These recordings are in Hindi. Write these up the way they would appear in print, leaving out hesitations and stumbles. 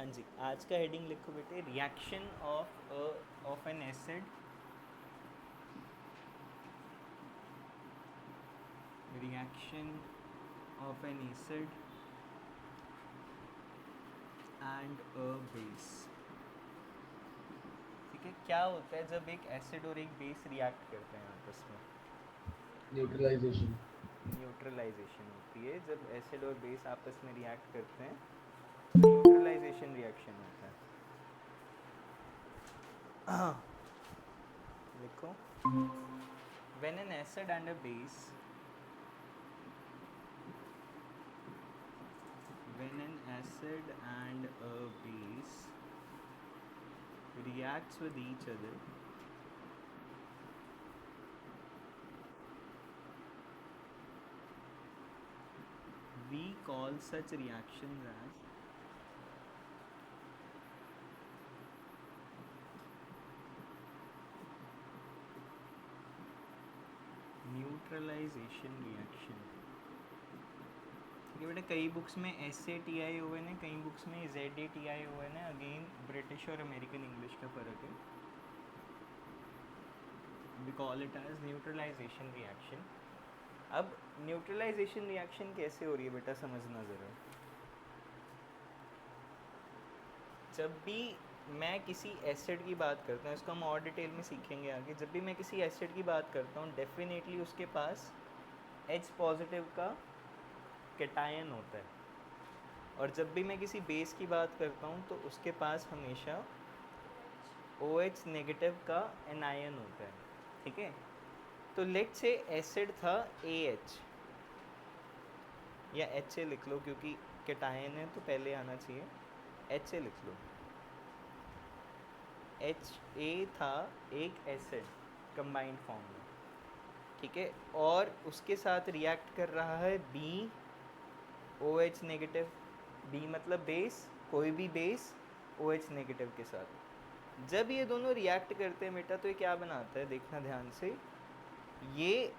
हाँ जी, आज का हेडिंग लिखो बेटे, reaction of N acid, reaction of N acid and a base. ठीक है, क्या होता है जब एक एसिड और एक बेस रिएक्ट करते हैं आपस में? न्यूट्रलाइजेशन। न्यूट्रलाइजेशन होती है। जब एसिड और बेस आपस में रिएक्ट करते हैं तो न्यूट्रलाइजेशन रिएक्शन होता है। लिखो, when an acid and a base, when an acid and a base reacts with each other, we call such reactions as neutralization reaction. ठीक है बेटा, कई बुक्स में SATION है, कई बुक्स में ZATION है। अगेन ब्रिटिश और अमेरिकन इंग्लिश का फ़र्क है। We call it as neutralization reaction. अब न्यूट्रलाइजेशन रिएक्शन कैसे हो रही है बेटा, समझना ज़रा। जब भी मैं किसी एसिड की बात करता हूँ, इसको हम और डिटेल में सीखेंगे आगे। जब भी मैं किसी एसिड की बात करता हूँ, डेफिनेटली उसके पास H पॉजिटिव का कैटायन होता है। और जब भी मैं किसी बेस की बात करता हूँ तो उसके पास हमेशा OH नेगेटिव का एनायन होता है। ठीक है, तो लेट से एसिड था AH, या HA लिख लो क्योंकि कैटायन है तो पहले आना चाहिए। HA लिख लो। HA था एक एसिड कंबाइंड फॉर्म में। ठीक है, और उसके साथ रिएक्ट कर रहा है BOH नेगेटिव। B मतलब बेस, कोई भी बेस OH नेगेटिव के साथ। जब ये दोनों रिएक्ट करते हैं बेटा तो ये क्या बनाता है, देखना ध्यान से। ये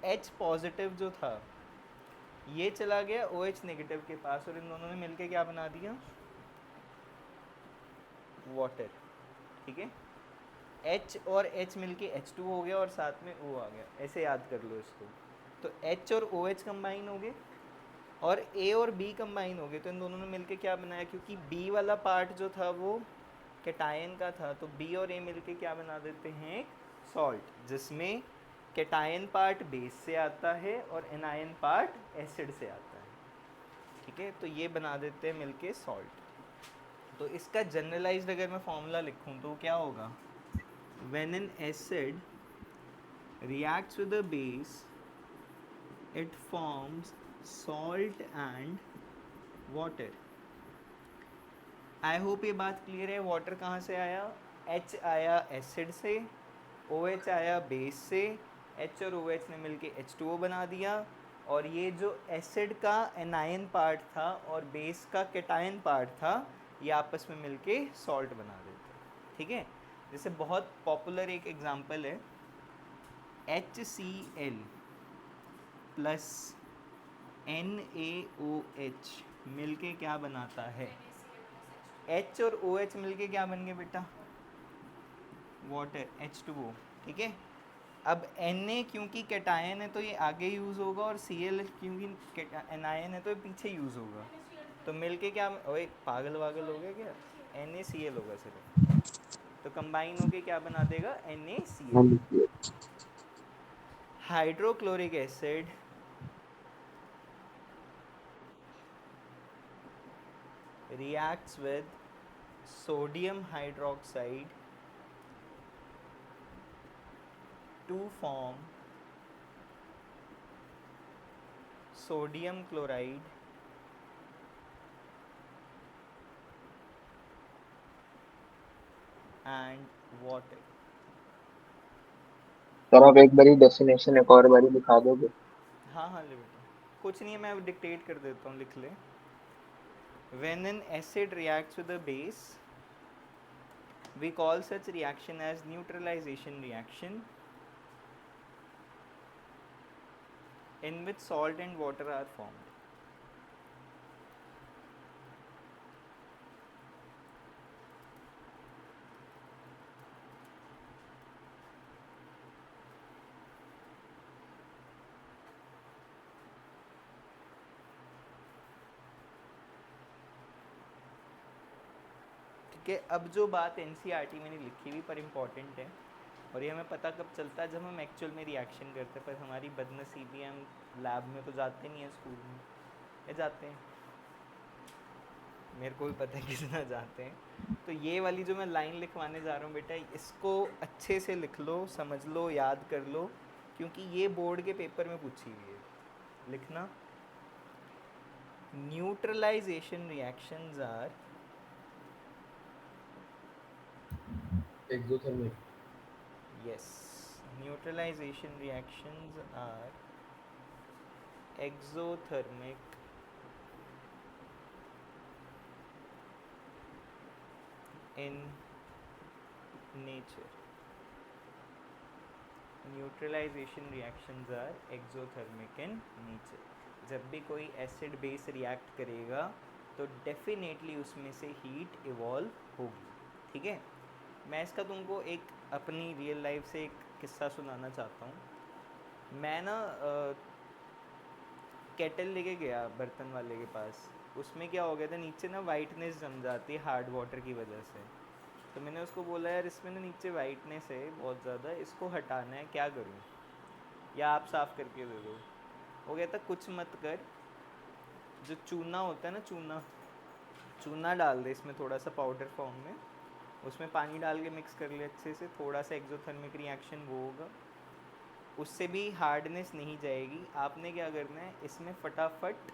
H पॉजिटिव जो था ये चला गया OH नेगेटिव के पास, और इन दोनों ने मिलके क्या बना दिया, वाटर। ठीक है, H और H मिलके H2 हो गया और साथ में O आ गया। ऐसे याद कर लो इसको। तो H और OH कंबाइन हो गए और A और B कंबाइन हो गए, तो इन दोनों ने मिलके क्या बनाया, क्योंकि B वाला पार्ट जो था वो कैटायन का था, तो B और A मिलके क्या बना देते हैं, सॉल्ट, जिसमें कैटायन पार्ट बेस से आता है और एनायन पार्ट एसिड से आता है। ठीक है, तो ये बना देते हैं मिलके सॉल्ट। तो इसका जनरलाइज्ड अगर मैं फॉर्मूला लिखूं तो क्या होगा, when an acid reacts with a base, it forms salt and water. I hope ये बात क्लियर है। वाटर कहाँ से आया, H आया एसिड से, OH आया बेस से, H और OH ने मिलके H2O बना दिया, और ये जो एसिड का एनायन पार्ट था और बेस का कैटायन पार्ट था ये आपस में मिलके सॉल्ट बना देते हैं। ठीक है, जैसे बहुत पॉपुलर एक एग्जांपल है, HCl प्लस NaOH मिलके क्या बनाता है, H और OH मिलके क्या बन गए बेटा, वाटर, H2O। ठीक है, अब Na क्योंकि कैटायन है तो ये आगे यूज़ होगा, और Cl क्योंकि एनायन है तो ये पीछे यूज़ होगा। तो मिलके क्या, ओए पागल वागल हो गया क्या, NaCl होगा सिर्फ। तो कंबाइन होके क्या बना देगा, हाँ NaCl। जी। Hydrochloric acid reacts with sodium hydroxide to form sodium chloride and water. Sir आप एक बारी डेफिनेशन एक और बारी दिखा दोगे? हाँ हाँ ले बेटा, कुछ नहीं है, मैं डिक्टेट कर देता हूँ, लिख ले। When an acid reacts with a base, we call such reaction as neutralization reaction, in which salt and water are formed. कि अब जो बात एनसीईआरटी में नहीं लिखी हुई पर इम्पॉर्टेंट है, और ये हमें पता कब चलता है जब हम एक्चुअल में रिएक्शन करते हैं, पर हमारी बदनसीबी हम लैब में तो जाते नहीं है, स्कूल में ये जाते हैं, मेरे को भी पता है कितना जाते हैं। तो ये वाली जो मैं लाइन लिखवाने जा रहा हूँ बेटा, इसको अच्छे से लिख लो, समझ लो, याद कर लो, क्योंकि ये बोर्ड के पेपर में पूछी हुई है। लिखना, neutralization reactions are exothermic. yes, neutralization reactions are exothermic in nature. Neutralization reactions are exothermic in nature. जब भी कोई एसिड बेस रिएक्ट करेगा तो डेफिनेटली उसमें से हीट इवॉल्व होगी। ठीक है, मैं इसका तुमको एक अपनी रियल लाइफ से एक किस्सा सुनाना चाहता हूँ। मैं ना केटल लेके गया बर्तन वाले के पास, उसमें क्या हो गया था, नीचे ना वाइटनेस जम जाती है हार्ड वाटर की वजह से। तो मैंने उसको बोला यार इसमें ना नीचे वाइटनेस है बहुत ज़्यादा, इसको हटाना है, क्या करूँ, या आप साफ़ करके दे दो। वो कहता कुछ मत कर, जो चूना होता है ना, चूना डाल दे इसमें थोड़ा सा पाउडर फॉर्म में, उसमें पानी डाल के मिक्स कर ले अच्छे से, थोड़ा सा एक्सोथर्मिक रिएक्शन वो होगा, उससे भी हार्डनेस नहीं जाएगी। आपने क्या करना है, इसमें फटाफट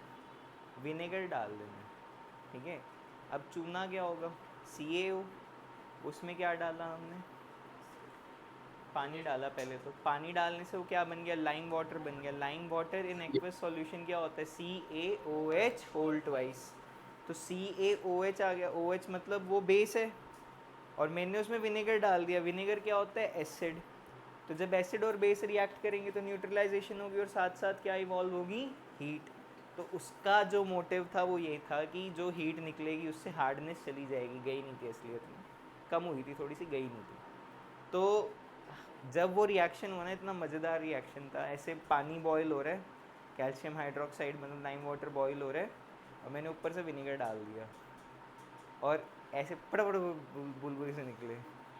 विनेगर डाल देना है। ठीक है, अब चूना क्या होगा, CaO, उसमें क्या डाला हमने, पानी डाला पहले। तो पानी डालने से वो क्या बन गया, लाइम वाटर बन गया। Lime water in aqueous solution क्या होता है, CaOH होल ट्वाइस। तो CaOH आ गया, OH मतलब वो बेस है, और मैंने उसमें विनेगर डाल दिया। विनेगर क्या होता है, एसिड। तो जब एसिड और बेस रिएक्ट करेंगे तो न्यूट्रलाइजेशन होगी, और साथ साथ क्या इवॉल्व होगी, हीट। तो उसका जो मोटिव था वो ये था कि जो हीट निकलेगी उससे हार्डनेस चली जाएगी, गई नहीं थी असलियत में, कम हुई थी थोड़ी सी, गई नहीं थी। तो जब वो रिएक्शन हुआ ना, इतना मज़ेदार रिएक्शन था। ऐसे पानी बॉयल हो रहा है, कैल्शियम हाइड्रोक्साइड मतलब लाइम वाटर बॉयल हो रहा है, और मैंने ऊपर से विनेगर डाल दिया, और ऐसे पड़ बुलबुल से निकले,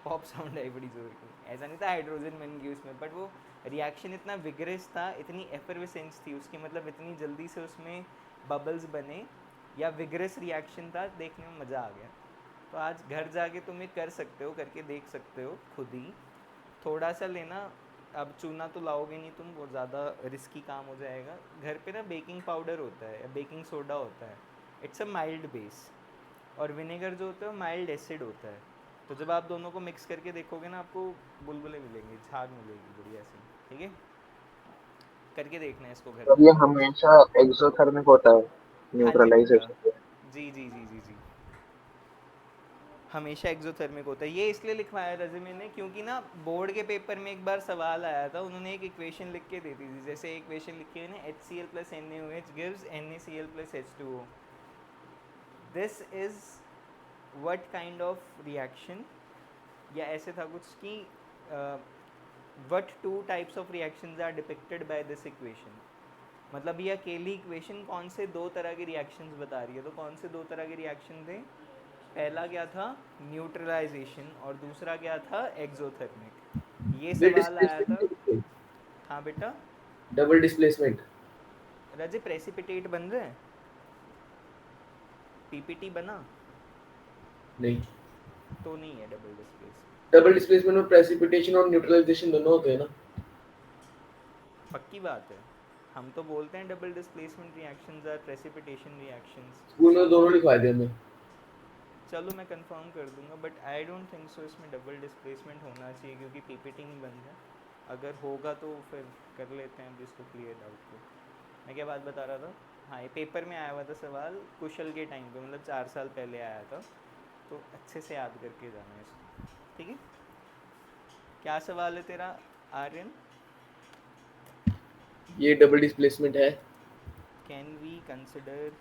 पॉप साउंड आई बड़ी जोर की। ऐसा नहीं था हाइड्रोजन बन गई उसमें, बट वो रिएक्शन इतना विगरस था, इतनी एफरवेसेंस थी उसकी, मतलब इतनी जल्दी से उसमें बबल्स बने, या विगरस रिएक्शन था, देखने में मज़ा आ गया। तो आज घर जाके तुम ये कर सकते हो, करके देख सकते हो खुद ही। थोड़ा सा लेना, अब चूना तो लाओगे नहीं तुम, वो ज़्यादा रिस्की काम हो जाएगा। घर पे ना बेकिंग पाउडर होता है या बेकिंग सोडा होता है, इट्स अ माइल्ड बेस, और विनेगर जो होता है वो माइल्ड एसिड होता है। तो जब आप दोनों को मिक्स करके देखोगे ना, आपको बुलबुलें मिलेंगे, झाग मिलेगी बढ़िया सी। ठीक है, करके देखना है इसको घर और ये जाके। हमेशा एक्सोथर्मिक होता है हाँ जी बेटा, न्यूट्रलाइजेशन। जी जी जी जी जी, हमेशा एक्सोथर्मिक होता है। ये इसलिए लिखवाया रेज़्यूमे ने क्योंकि ना बोर्ड के पेपर में एक बार सवाल आया था, उन्होंने एक इक्वेशन लिख के दी थी। जैसे इक्वेशन लिखी है ना, HCl plus NaOH gives NaCl plus H2O। This is what kind of reaction, या ऐसे था कुछ कि what two types of reactions are depicted by this equation. मतलब ये अकेली इक्वेशन कौन से दो तरह के रिएक्शंस बता रही है। तो कौन से दो तरह के रिएक्शन थे, पहला क्या था, न्यूट्रलाइजेशन, और दूसरा क्या था, एक्सोथर्मिक। ये ये सवाल आया था। डिस्प्लेसमेंट, हाँ बेटा, डबल डिस्प्लेसमेंट। रजे प्रेसिपिटेट बन रहे हैं, PPT बना नहीं, तो नहीं है डबल डिस्प्लेसमेंट। डबल डिस्प्लेसमेंट में प्रेसिपिटेशन और न्यूट्रलाइजेशन दोनों होते हैं ना। पक्की बात है, हम तो बोलते हैं double displacement reactions are precipitation reactions. School में दोनों लिखवाए थे हमें। चलो मैं कंफर्म कर दूंगा, but I don't think so इसमें डबल डिस्प्लेसमेंट होना चाहिए, क्योंकि PPT नहीं बन रहा। अगर होगा तो फिर कर लेते हैं जिसको क्लियर डाउट को। मैं क्या बात बता रहा था, हाँ ये पेपर में आया हुआ था सवाल, कुशल के टाइम पे, मतलब 4 साल पहले आया था। तो अच्छे से याद करके जाना है इसको। ठीक है, क्या सवाल है तेरा आर्यन। ये डबल डिस्प्लेसमेंट है। Can we consider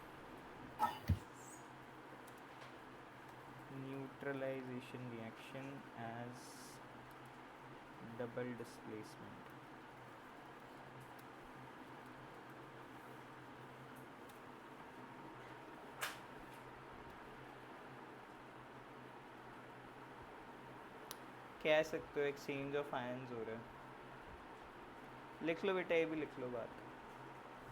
neutralization reaction as double displacement. कह सकते हो एक्सचेंज ऑफ आयंस हो रहा है। लिख लो बेटा, ये भी लिख लो बात।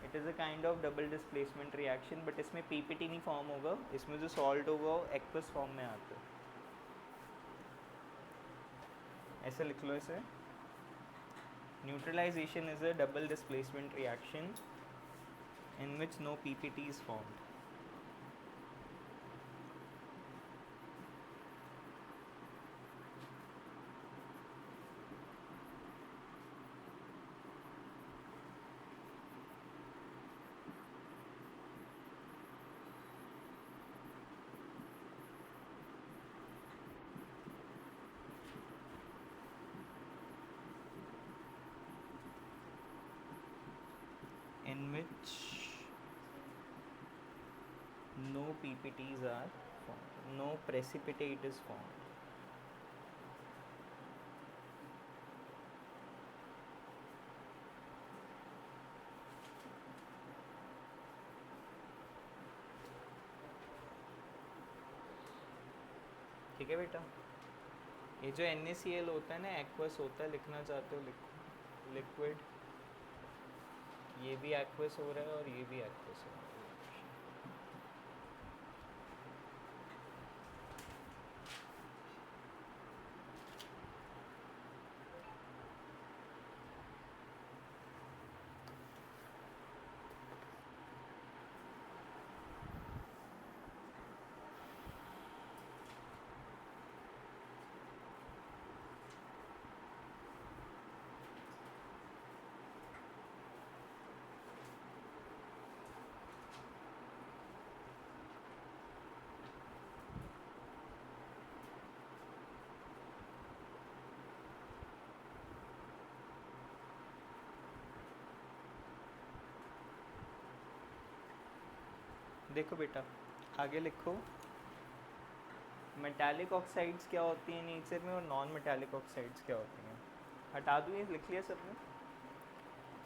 It is a kind of double displacement reaction, but इसमें पीपीटी नहीं फॉर्म होगा, इसमें जो सॉल्ट होगा वो एक्वस फॉर्म में आता है। ऐसे लिख लो इसे, neutralization is a double displacement reaction in which no PPT is formed. In which no PPTs are formed, no precipitate is formed. ठीक है बेटा, ये जो NaCl होता है ना, एक्वस होता है, लिखना चाहते हो लिखो, लिक्विड, ये भी एक्वस हो रहा है और ये भी एक्वस हो रहा है। देखो बेटा, आगे लिखो, मेटालिक ऑक्साइड्स क्या होती हैं नेचर में और नॉन मेटालिक ऑक्साइड्स क्या होती हैं। हटा दूँ, ये लिख लिया सबने?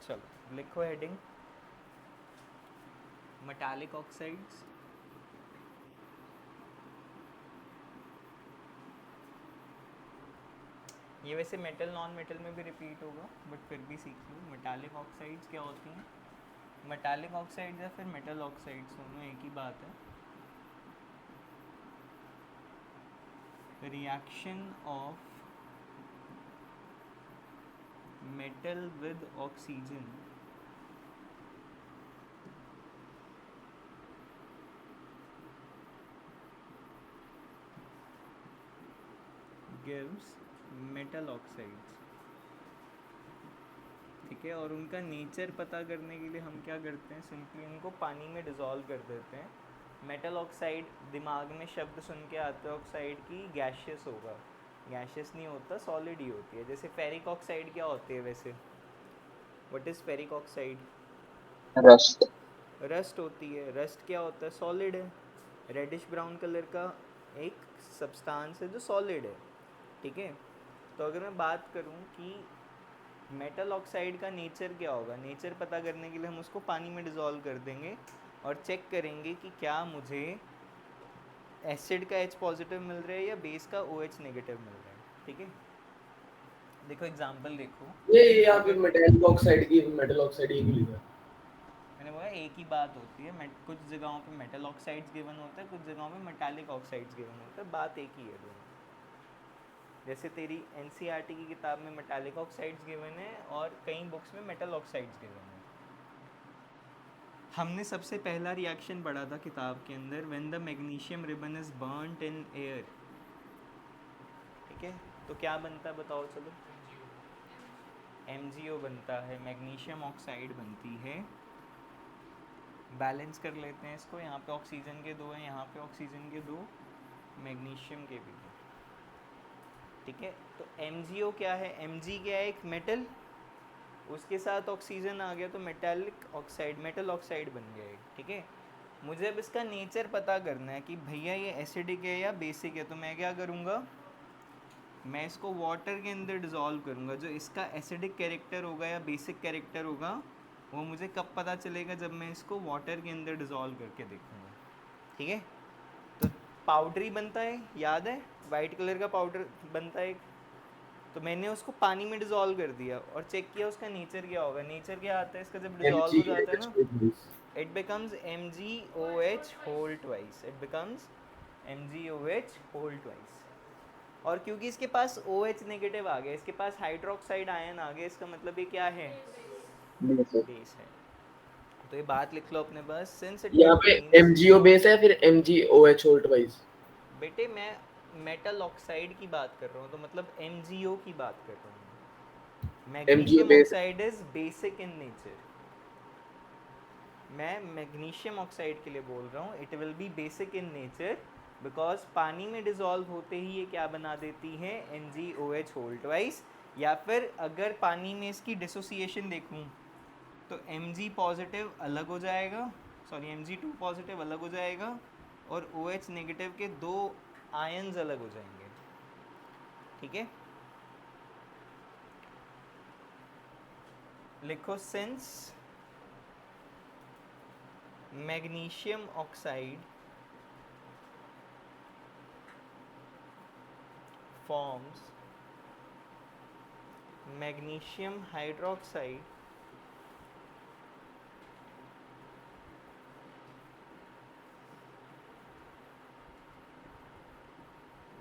चलो लिखो हेडिंग, मेटालिक ऑक्साइड्स। ये वैसे मेटल नॉन मेटल में भी रिपीट होगा, बट फिर भी सीख लो। मेटालिक ऑक्साइड्स क्या होती हैं? मेटालिक ऑक्साइड्स या फिर मेटल ऑक्साइड्स, दोनों एक ही बात है। Reaction of metal with oxygen gives metal oxides। ठीक है, और उनका नेचर पता करने के लिए हम क्या करते हैं, सिंपली उनको पानी में डिज़ोल्व कर देते हैं। मेटल ऑक्साइड, दिमाग में शब्द सुन के आते हैं ऑक्साइड की, गैशियस होगा, गैशियस नहीं होता, सॉलिड ही होती है। जैसे फेरिक ऑक्साइड क्या होती है वैसे, what is ferric oxide? Rust. Rust होती है। रस्ट क्या होता है? सॉलिड है, रेडिश ब्राउन कलर का एक सब्सटेंस है जो सॉलिड है। ठीक है, तो अगर मैं बात करूं कि मेटल ऑक्साइड का नेचर क्या होगा, नेचर पता करने के लिए हम उसको पानी में डिज़ोल्व कर देंगे और चेक करेंगे कि क्या मुझे एसिड का H पॉजिटिव मिल रहा है या बेस का OH नेगेटिव मिल रहा है। ठीक है, देखो एग्जांपल देखो, ये यहाँ पे मेटालिक ऑक्साइड की मेटल ऑक्साइड एक ही लिखा है। मैंने बोला एक ही बात होती है, कुछ जगहों पे मेटल ऑक्साइड्स गिवन होता है, कुछ जगहों पे मेटालिक ऑक्साइड्स गिवन होता है, बात एक ही है दोनों। जैसे तेरी NCERT की किताब में मेटालिक ऑक्साइड्स गिवन है और कई बुक्स में मेटल ऑक्साइड्स गिवन है। हमने सबसे पहला रिएक्शन पढ़ा था किताब के अंदर, when the magnesium ribbon is burned in air. ठीक है, तो क्या बनता है बताओ चलो? MgO बनता है, मैग्नीशियम ऑक्साइड बनती है। बैलेंस कर लेते हैं इसको, यहाँ पे ऑक्सीजन के 2 हैं, यहाँ पे ऑक्सीजन के 2, मैग्नीशियम के भी 2। ठीक है, तो MgO क्या है? Mg क्या है? एक मेटल, उसके साथ ऑक्सीजन आ गया तो मेटालिक ऑक्साइड, मेटल ऑक्साइड बन गया। ठीक है, मुझे अब इसका नेचर पता करना है कि भैया ये एसिडिक है या बेसिक है, तो मैं क्या करूँगा, मैं इसको वाटर के अंदर डिज़ोल्व करूँगा। जो इसका एसिडिक कैरेक्टर होगा या बेसिक कैरेक्टर होगा वो मुझे कब पता चलेगा, जब मैं इसको वाटर के अंदर डिज़ोल्व करके देखूँगा। ठीक है, तो पाउडर ही बनता है, याद है? वाइट कलर का पाउडर बनता है, तो मैंने उसको पानी में डिजोल्व कर दिया और चेक किया उसका नेचर क्या होगा। नेचर क्या आता है इसका जब डिजोल्व हो जाता है ना, MgOH. it becomes MgOH whole twice, it becomes MgOH whole twice। और क्योंकि इसके पास OH नेगेटिव आ गया, इसके पास हाइड्रोक्साइड आयन आ गया, इसका मतलब ये क्या है, बेस। बेस है। तो ये बात लिख लो अपने पास, सिंस इट यहाँ पे कंटेन्स, MgO बेस है फिर MgOH होल ट्वाइस। बेटे मैं मेटल ऑक्साइड की बात कर रहा हूँ, तो मतलब MgO की बात कर रहा हूँ। MgO magnesium base. Oxide is basic in nature, मैं मैग्नीशियम ऑक्साइड के लिए बोल रहा हूँ, it will be basic in nature because पानी में डिजोल्व होते ही ये क्या बना देती है, MgOH होल ट्वाइस। या फिर अगर पानी में इसकी डिसोसिएशन देखूँ तो Mg पॉजिटिव अलग हो जाएगा, सॉरी Mg2 पॉजिटिव अलग हो जाएगा और OH नेगेटिव के दो आयन्स अलग हो जाएंगे। ठीक है, लिखो since magnesium oxide forms magnesium hydroxide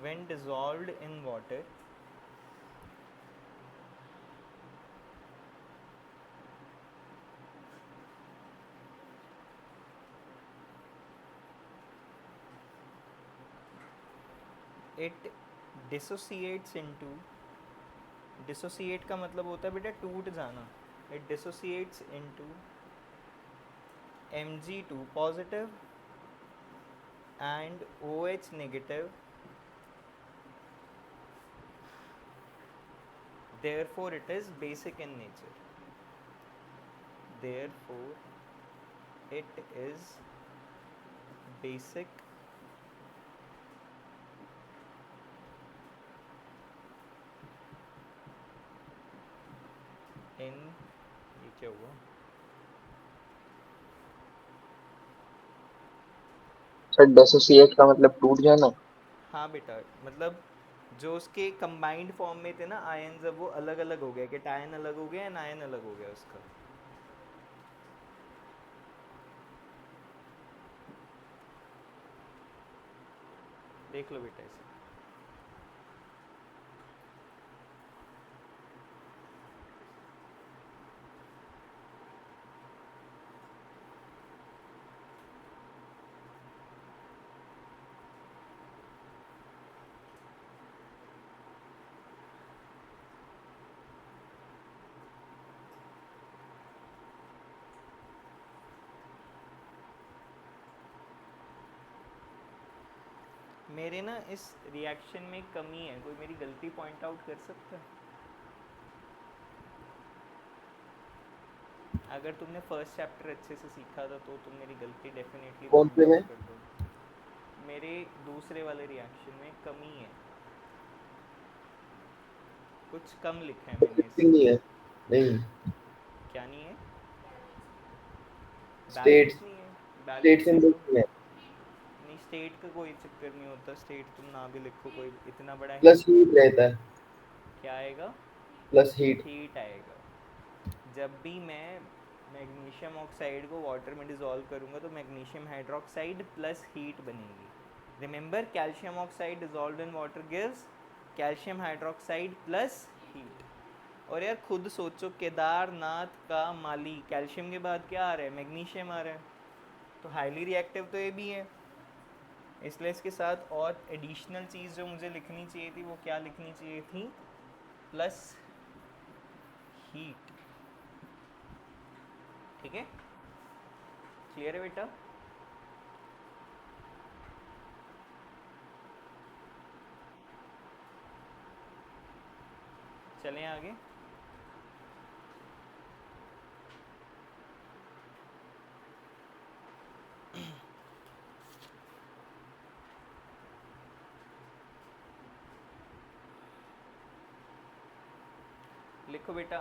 when dissolved in water, it dissociates into, dissociate का मतलब होता है बेटा टूट जाना, it dissociates into Mg2 positive and OH negative, therefore it is basic in nature, therefore it is basic in, ये क्या हुआ, सर डिसोसिएट का मतलब टूट जाना। हाँ बेटा, मतलब जो उसके कंबाइंड फॉर्म में थे ना आयन, जब वो अलग अलग हो गया, कैटायन अलग हो गया, आयन अलग हो गया उसका। देख लो बेटा इसे, मेरे ना इस रिएक्शन में कमी है, कोई मेरी गलती पॉइंट आउट कर सकता है? अगर तुमने फर्स्ट चैप्टर अच्छे से सीखा था तो तुम मेरी गलती डेफिनेटली कौन पॉइंट से में? आउट कर दो। मेरे दूसरे वाले रिएक्शन में कमी है, कुछ कम लिखा है मैंने नहीं इसमें। है। नहीं, क्या नहीं है? स्टेट बैलेंस नहीं है, स्टेट बैलेंस सिंबल लिखो। नहीं है। नहीं, स्टेट का कोई चक्कर नहीं होता, स्टेट तुम ना भी लिखो, कोई इतना बड़ा प्लस हिंट हीट नहीं है। रहता है। क्या आएगा? Plus heat. हीट आएगा। जब भी मैं मैग्नीशियम ऑक्साइड को वाटर में डिसॉल्व करूँगा तो मैग्नीशियम हाइड्रोक्साइड प्लस हीट बनेगी। Remember, calcium oxide dissolved in water gives calcium hydroxide plus heat. और यार खुद सोचो, केदारनाथ का माली, कैल्शियम के बाद क्या आ रहा है, मैग्नीशियम आ रहा है, तो हाईली रिएक्टिव तो ये भी है। इसलिए इसके साथ और एडिशनल चीज़ जो मुझे लिखनी चाहिए थी, वो क्या लिखनी चाहिए थी, प्लस हीट। ठीक है, क्लियर है बेटा? चलें आगे। लिखो बेटा,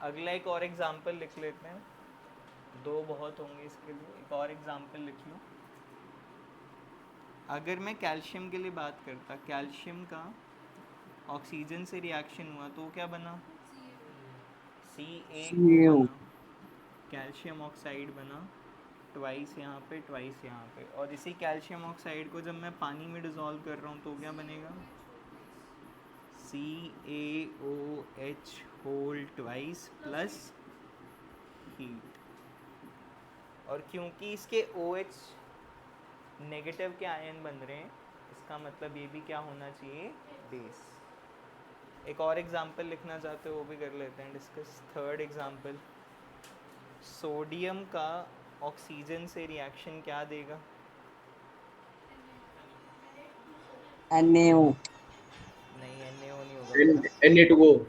अगला एक और एग्जाम्पल लिख लेते हैं, दो बहुत होंगे इसके लिए। एक और एग्जाम्पल लिख लो। अगर मैं कैल्शियम के लिए बात करता, कैल्शियम का ऑक्सीजन से रिएक्शन हुआ तो क्या बना, CaO CaO बना, कैल्शियम ऑक्साइड बना, ट्वाइस यहाँ पे ट्वाइस यहाँ पे, और इसी कैल्शियम ऑक्साइड को जब मैं पानी में डिज़ोल्व कर रहा हूँ तो क्या बनेगा, CaOH whole twice plus heat. और क्योंकि इसके OH नेगेटिव के आयन बन रहे हैं, इसका मतलब ये भी क्या होना चाहिए, बेस। एक और एग्जांपल लिखना चाहते हो वो भी कर लेते हैं डिस्कस। थर्ड एग्जांपल, सोडियम का ऑक्सीजन से रिएक्शन क्या देगा, NaO नहीं NaO नहीं होगा बेटा, Na2O।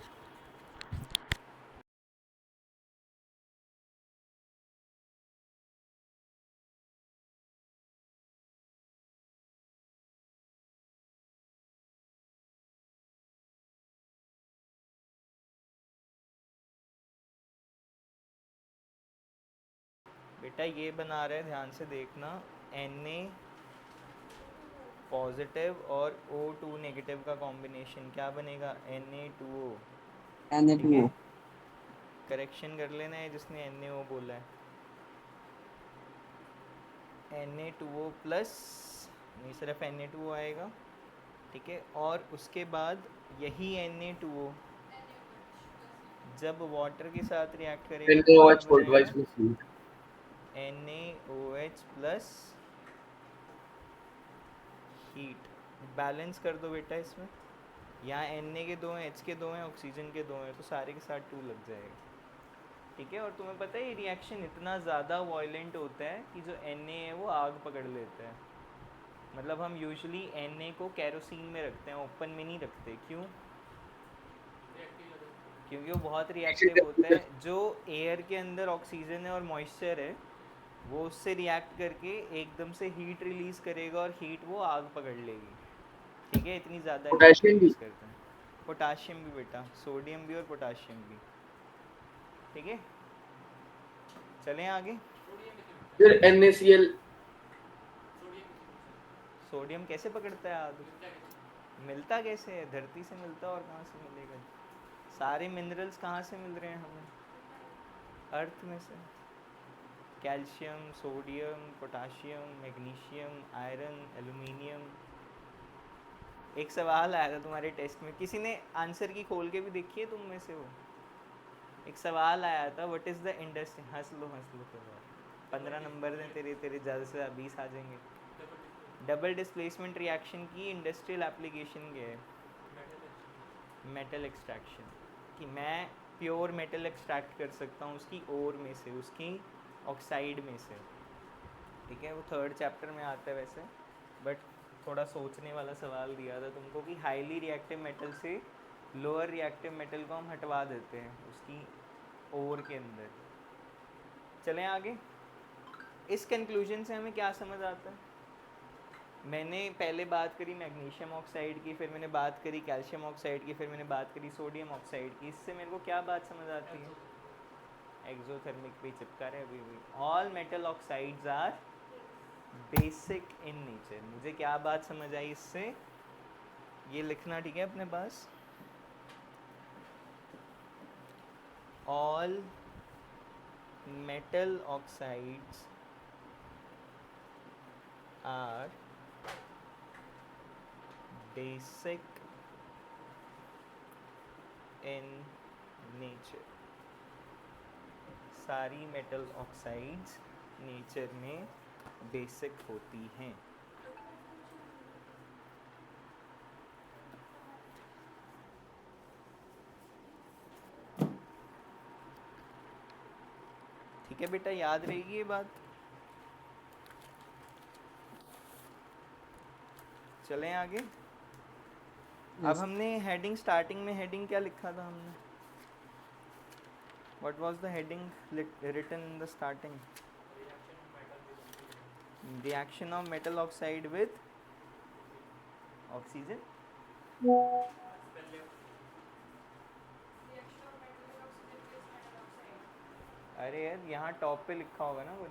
बेटा ये बना रहे हैं, ध्यान से देखना, Na पॉजिटिव और O2 नेगेटिव का कॉम्बिनेशन क्या बनेगा, Na2O। ठीक है, Na2O करेक्शन कर लेना है जिसने NaO बोला है, Na2O प्लस, नहीं सिर्फ Na2O आएगा। ठीक है, और उसके बाद यही Na2O जब वाटर के साथ रिएक्ट करेगा तो क्या NaOH होल बनाएगा, twice plus heat. NaOH plus heat. Balance कर दो बेटा इसमें, यहाँ Na के दो हैं, H के दो हैं, ऑक्सीजन के दो हैं, तो सारे के साथ 2 लग जाएगा। ठीक है, और तुम्हें पता है ये रिएक्शन इतना ज़्यादा वायलेंट होता है कि जो Na है वो आग पकड़ लेता है। मतलब हम यूजुअली Na को कैरोसिन में रखते हैं, ओपन में नहीं रखते। क्यों, क्योंकि वो बहुत रिएक्टिव होता है। जो एयर के अंदर ऑक्सीजन है और मॉइस्चर है वो उससे रिएक्ट करके एकदम से हीट रिलीज़ करेगा और हीट वो आग पकड़ लेगी। ठीक है, इतनी ज़्यादा हीट पोटेशियम भी। रिलीज़ करते हैं। पोटाशियम भी बेटा, सोडियम भी और पोटाशियम भी। ठीक है, चलें आगे। फिर NaCl। सोडियम कैसे पकड़ता है आग, मिलता कैसे है, धरती से मिलता है, और कहाँ से मिलेगा। सारे मिनरल्स कहाँ से मिल रहे हैं हमें, अर्थ में से। Calcium, sodium, potassium, magnesium, iron, aluminium. एक सवाल आया था तुम्हारे टेस्ट में, किसी ने आंसर की खोल के भी देखी है तुम में से वो, एक सवाल आया था, व्हाट इज़ द इंडस्ट्री, हंस लो फिर 15 नंबर दें तेरे तेरे, ज़्यादा से ज़्यादा 20 आ जाएंगे। डबल डिस्प्लेसमेंट रिएक्शन की इंडस्ट्रियल एप्लीकेशन क्या है, मेटल एक्सट्रैक्शन। कि मैं प्योर मेटल एक्सट्रैक्ट कर सकता हूँ उसकी ओर में से, उसकी ऑक्साइड में से। ठीक है, वो थर्ड चैप्टर में आता है वैसे, बट थोड़ा सोचने वाला सवाल दिया था तुमको कि हाईली रिएक्टिव मेटल से लोअर रिएक्टिव मेटल को हम हटवा देते हैं उसकी ओर के अंदर। चलें आगे। इस कंक्लूजन से हमें क्या समझ आता है, मैंने पहले बात करी मैग्नीशियम ऑक्साइड की, फिर मैंने बात करी कैल्शियम ऑक्साइड की, फिर मैंने बात करी सोडियम ऑक्साइड की। इससे मेरे को क्या बात समझ आती है, एक्सोथर्मिक पे चिपका रहे अभी भी, all metal oxides are basic in nature. मुझे क्या बात समझ आई इससे, ये लिखना ठीक है अपने पास, all metal oxides are basic in nature. सारी मेटल ऑक्साइड्स नेचर में बेसिक होती हैं। ठीक है बेटा, याद रहेगी ये बात। चलें आगे। अब हमने हेडिंग, स्टार्टिंग में हेडिंग क्या लिखा था हमने, what was the heading written in the starting, reaction of metal oxide with oxygen. अरे यार यहाँ टॉप पे लिखा होगा ना कुछ,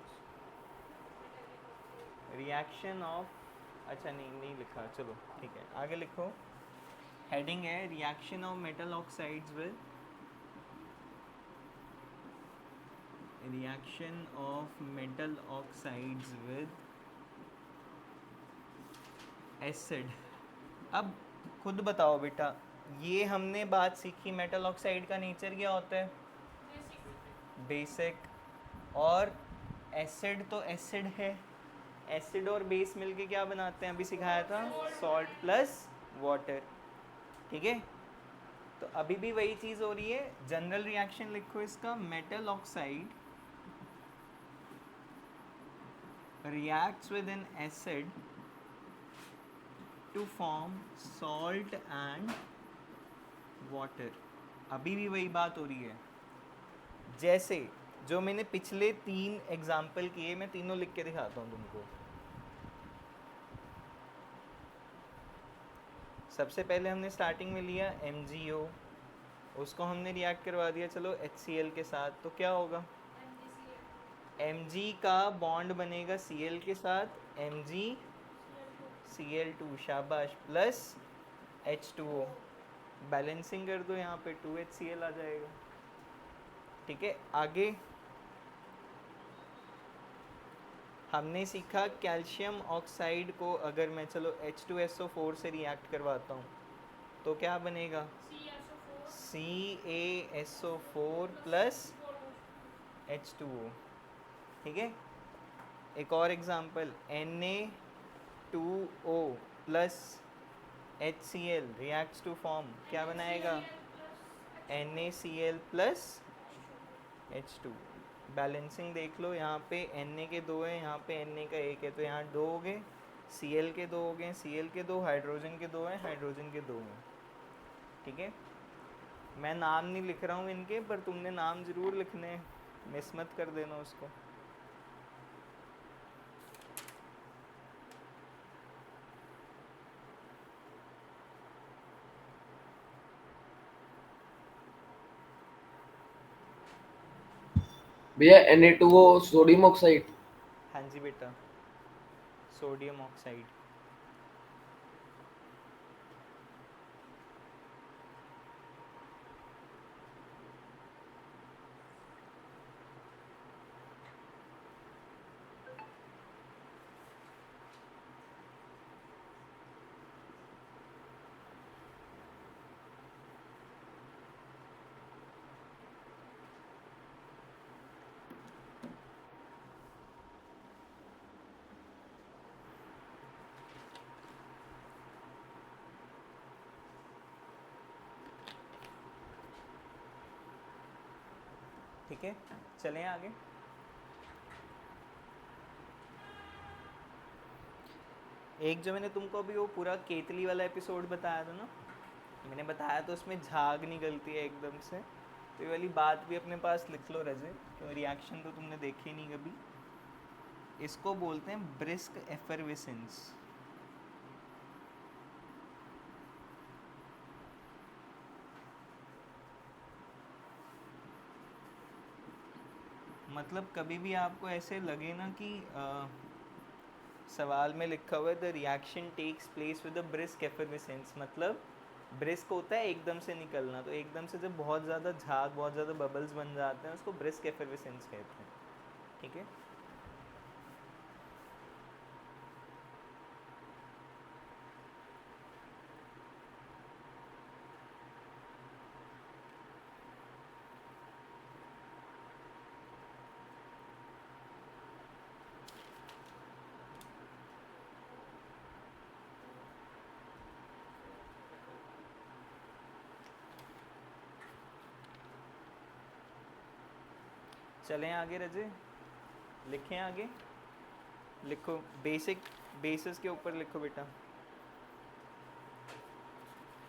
रिएक्शन ऑफ, अच्छा नहीं लिखा, चलो ठीक है आगे लिखो। हेडिंग है reaction of metal oxides with reaction of metal oxides with acid। अब खुद बताओ बेटा, ये हमने बात सीखी मेटल ऑक्साइड का नेचर क्या होता है, बेसिक। और एसिड तो एसिड है, एसिड और बेस मिलके क्या बनाते हैं, अभी सिखाया था, सॉल्ट प्लस वाटर। ठीक है, तो अभी भी वही चीज़ हो रही है। जनरल रिएक्शन लिखो इसका, metal oxide reacts with an acid to form salt and water। अभी भी वही बात हो रही है, जैसे जो मैंने पिछले 3 एग्जाम्पल किए, मैं तीनों लिख के दिखाता हूँ तुमको। सबसे पहले हमने स्टार्टिंग में लिया MgO, उसको हमने रिएक्ट करवा दिया चलो HCl के साथ, तो क्या होगा, Mg का बॉन्ड बनेगा Cl के साथ, MgCl2 शाबाश, प्लस H2O, बैलेंसिंग कर दो यहाँ पे 2HCl आ जाएगा। ठीक है, आगे हमने सीखा कैल्शियम ऑक्साइड को अगर मैं चलो H2SO4 से रिएक्ट करवाता हूँ तो क्या बनेगा, CaSO4 प्लस H2O। ठीक है, एक और example, Na2O plus HCl reacts to form क्या बनाएगा, NaCl प्लस H2। बैलेंसिंग देख लो, यहाँ पे Na के 2 हैं, यहाँ पे Na का 1 है, तो यहाँ 2 हो गए, Cl के 2 हो गए, Cl के 2, हाइड्रोजन के 2 हैं, हाइड्रोजन के 2 हैं। ठीक है, मैं नाम नहीं लिख रहा हूँ इनके, पर तुमने नाम ज़रूर लिखने हैं, मिस मत कर देना उसको। भैया Na2O सोडियम ऑक्साइड। हाँ जी बेटा, सोडियम ऑक्साइड। ठीक है, चलें आगे। एक जो मैंने तुमको अभी वो पूरा केतली वाला एपिसोड बताया था ना, मैंने बताया तो उसमें झाग निकलती है एकदम से, तो ये वाली बात भी अपने पास लिख लो रजे, तो रिएक्शन तो तुमने देखी नहीं कभी। इसको बोलते हैं ब्रिस्क एफरवेसेंस। मतलब कभी भी आपको ऐसे लगे ना कि सवाल में लिखा हुआ है the reaction takes place with the brisk effervescence, मतलब ब्रिस्क होता है एकदम से निकलना, तो एकदम से जब बहुत ज़्यादा झाग, बहुत ज़्यादा बबल्स बन जाते हैं, उसको ब्रिस्क एफरवेसेंस कहते हैं। ठीक है, चलें आगे रजे, लिखें आगे, लिखो बेसिक बेसिस के ऊपर लिखो बेटा।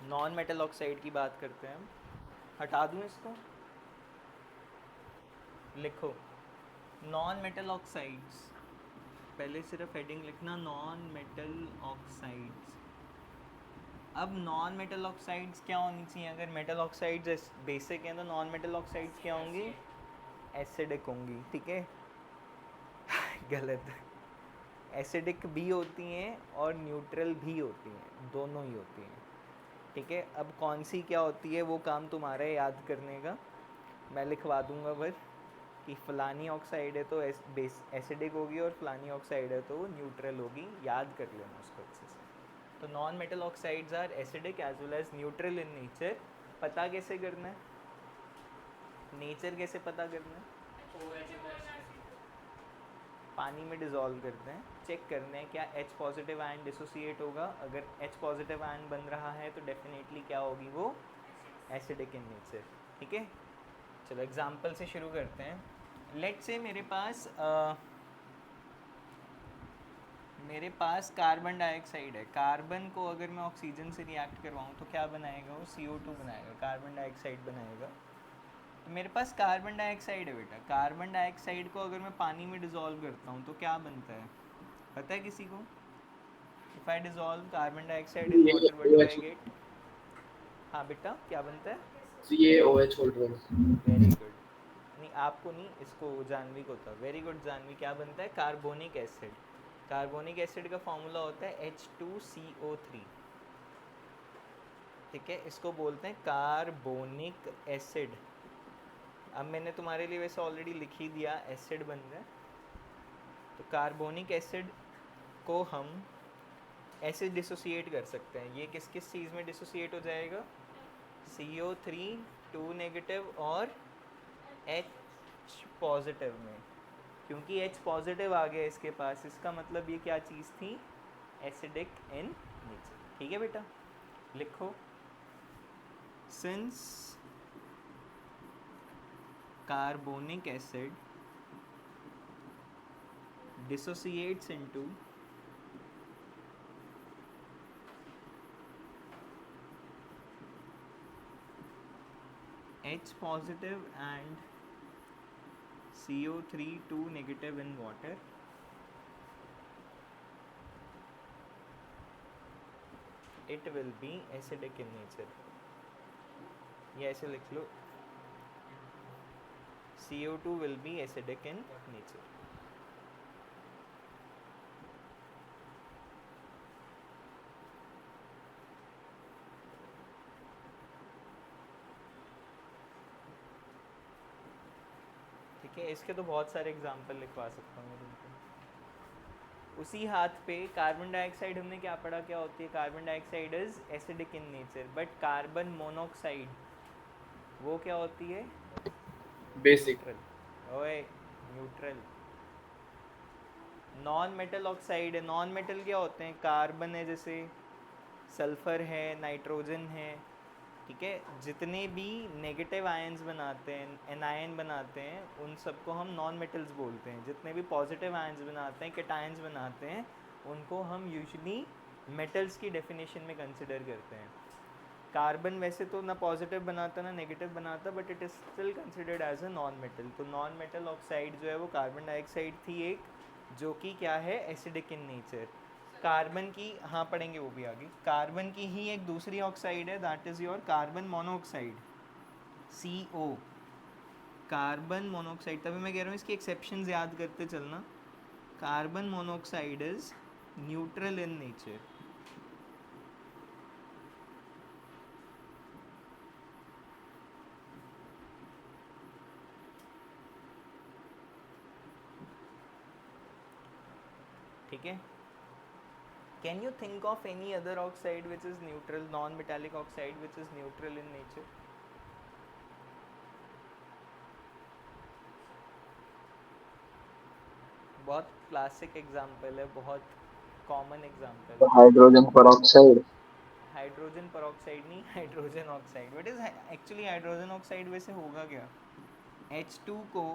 नॉन मेटल ऑक्साइड की बात करते हैं हम, हटा दूँ इसको, लिखो नॉन मेटल ऑक्साइड्स, पहले सिर्फ हेडिंग लिखना नॉन मेटल ऑक्साइड्स। अब नॉन मेटल ऑक्साइड्स क्या होनी चाहिए, अगर मेटल ऑक्साइड्स बेसिक हैं तो नॉन मेटल ऑक्साइड्स क्या होंगी, एसिडिक होंगी। ठीक है गलत, एसिडिक भी होती हैं और न्यूट्रल भी होती हैं, दोनों ही होती हैं। ठीक है, अब कौन सी क्या होती है वो काम तुम्हारा है याद करने का, मैं लिखवा दूंगा बस कि फलानी ऑक्साइड है तो बेस एसिडिक होगी और फलानी ऑक्साइड है तो वो न्यूट्रल होगी, याद कर लेना उसको अच्छे से। तो non metal oxides are acidic as well as neutral in nature. पता कैसे करना है, नेचर कैसे पता करना है, पानी में डिज़ोल्व करते हैं, चेक करते हैं क्या H पॉजिटिव आयन डिसोसिएट होगा, अगर H पॉजिटिव आयन बन रहा है तो डेफिनेटली क्या होगी वो एसिडिक इन नेचर। ठीक है, चलो एग्जांपल से शुरू करते हैं। लेट्स से मेरे पास कार्बन डाइऑक्साइड है, कार्बन को अगर मैं ऑक्सीजन से रिएक्ट करवाऊँ तो क्या बनाएगा वो CO2 बनाएगा, कार्बन डाइऑक्साइड बनाएगा। तो मेरे पास कार्बन डाइऑक्साइड है बेटा, कार्बन डाइऑक्साइड को अगर मैं पानी में डिज़ोल्व करता हूँ तो क्या बनता है पता है किसी को? If I dissolve carbon dioxide in water what do I get? हाँ बेटा क्या बनता है? CaOH होल्ड वेरी गुड, नहीं आपको नहीं, इसको जानवी को था। वेरी गुड जानवी, क्या बनता है? Carbonic acid. कार्बोनिक एसिड का फॉर्मूला होता है H2CO3। ठीक है, इसको बोलते हैं कार्बोनिक एसिड। अब मैंने तुम्हारे लिए वैसे ऑलरेडी लिख ही दिया, एसिड बन रहा है। तो कार्बोनिक एसिड को हम ऐसे डिसोसिएट कर सकते हैं, ये किस किस चीज़ में डिसोसिएट हो जाएगा? CO3 2 नेगेटिव और H पॉजिटिव में। क्योंकि H पॉजिटिव आ गया इसके पास, इसका मतलब ये क्या चीज़ थी? Acidic in nature. ठीक है बेटा, लिखो since carbonic acid dissociates into H positive and CO3 2 negative in water, it will be acidic in nature। ये ऐसे लिख लो, CO2 will be acidic in nature। ठीक है, इसके तो बहुत सारे एग्जाम्पल लिखवा सकता हूँ मैं तुमको। उसी हाथ पे कार्बन डाइऑक्साइड हमने क्या पढ़ा, क्या होती है? Carbon dioxide is acidic in nature, but carbon monoxide वो क्या होती है? बेसिक। न्यूट्रल। ओए न्यूट्रल। नॉन मेटल ऑक्साइड है, नॉन मेटल क्या होते हैं? कार्बन है, जैसे सल्फर है, नाइट्रोजन है। ठीक है, जितने भी नेगेटिव आयंस बनाते हैं, एनायन बनाते हैं, उन सबको हम नॉन मेटल्स बोलते हैं। जितने भी पॉजिटिव आयंस बनाते हैं, कैटायंस बनाते हैं, उनको हम यूजुअली मेटल्स की डेफिनेशन में कंसिडर करते हैं। कार्बन वैसे तो ना पॉजिटिव बनाता ना नेगेटिव बनाता, but it is still considered as a non metal. तो नॉन मेटल ऑक्साइड जो है वो कार्बन डाइऑक्साइड थी एक, जो कि क्या है? Acidic in nature. कार्बन की, हाँ पढ़ेंगे वो भी आगे, कार्बन की ही एक दूसरी ऑक्साइड है, that is your carbon monoxide, CO। Carbon monoxide, तभी मैं कह रहा हूँ इसकी एक्सेप्शंस याद करते चलना। Carbon monoxide is neutral in nature. ठीक है, can you think of any other oxide which is neutral, non metallic oxide which is neutral in nature? बहुत क्लासिक एग्जाम्पल है, बहुत कॉमन एग्जाम्पल है। Hydrogen peroxide. हाइड्रोजन पेरोक्साइड नहीं, hydrogen oxide. What is actually hydrogen oxide? वैसे होगा क्या? H2 को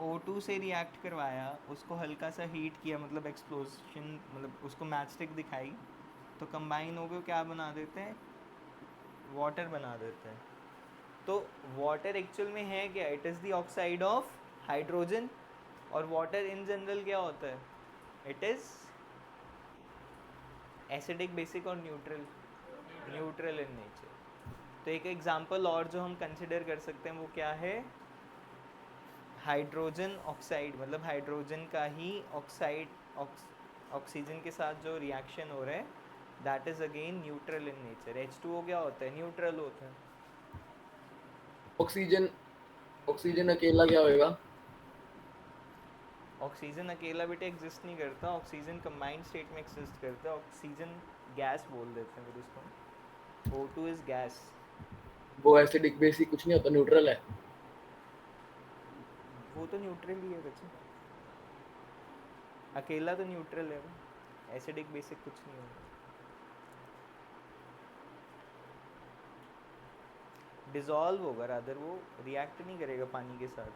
O2 से रिएक्ट करवाया, उसको हल्का सा हीट किया, मतलब एक्सप्लोजन, मतलब उसको मैच स्टिक दिखाई, तो कंबाइन हो गए, क्या बना देते हैं? वाटर बना देते हैं। तो वाटर एक्चुअल में है क्या? It is the oxide of hydrogen. और वाटर इन जनरल क्या होता है? इट इज़ एसिडिक, बेसिक और न्यूट्रल। Neutral in nature. तो एक एग्जांपल और जो हम कंसिडर कर सकते हैं वो क्या है? हाइड्रोजन ऑक्साइड, मतलब हाइड्रोजन का ही ऑक्साइड ऑक्सीजन के साथ जो रिएक्शन हो रहा है that is again neutral in nature. H2O क्या होता है? न्यूट्रल होता है। ऑक्सीजन ऑक्सीजन अकेला क्या होएगा? ऑक्सीजन अकेला बेटे एग्जिस्ट नहीं करता, ऑक्सीजन कंबाइंड स्टेट में एग्जिस्ट करता है। ऑक्सीजन गैस बोल देते हैं फिर उसको, O2 इज गैस। वो एसिडिक बेसिक कुछ नहीं होता, न्यूट्रल है। वो तो न्यूट्रल ही है बच्चे, अकेला तो न्यूट्रल है वो, एसिडिक बेसिक कुछ नहीं होगा। डिसॉल्व होगा रादर, वो रिएक्ट नहीं करेगा पानी के साथ।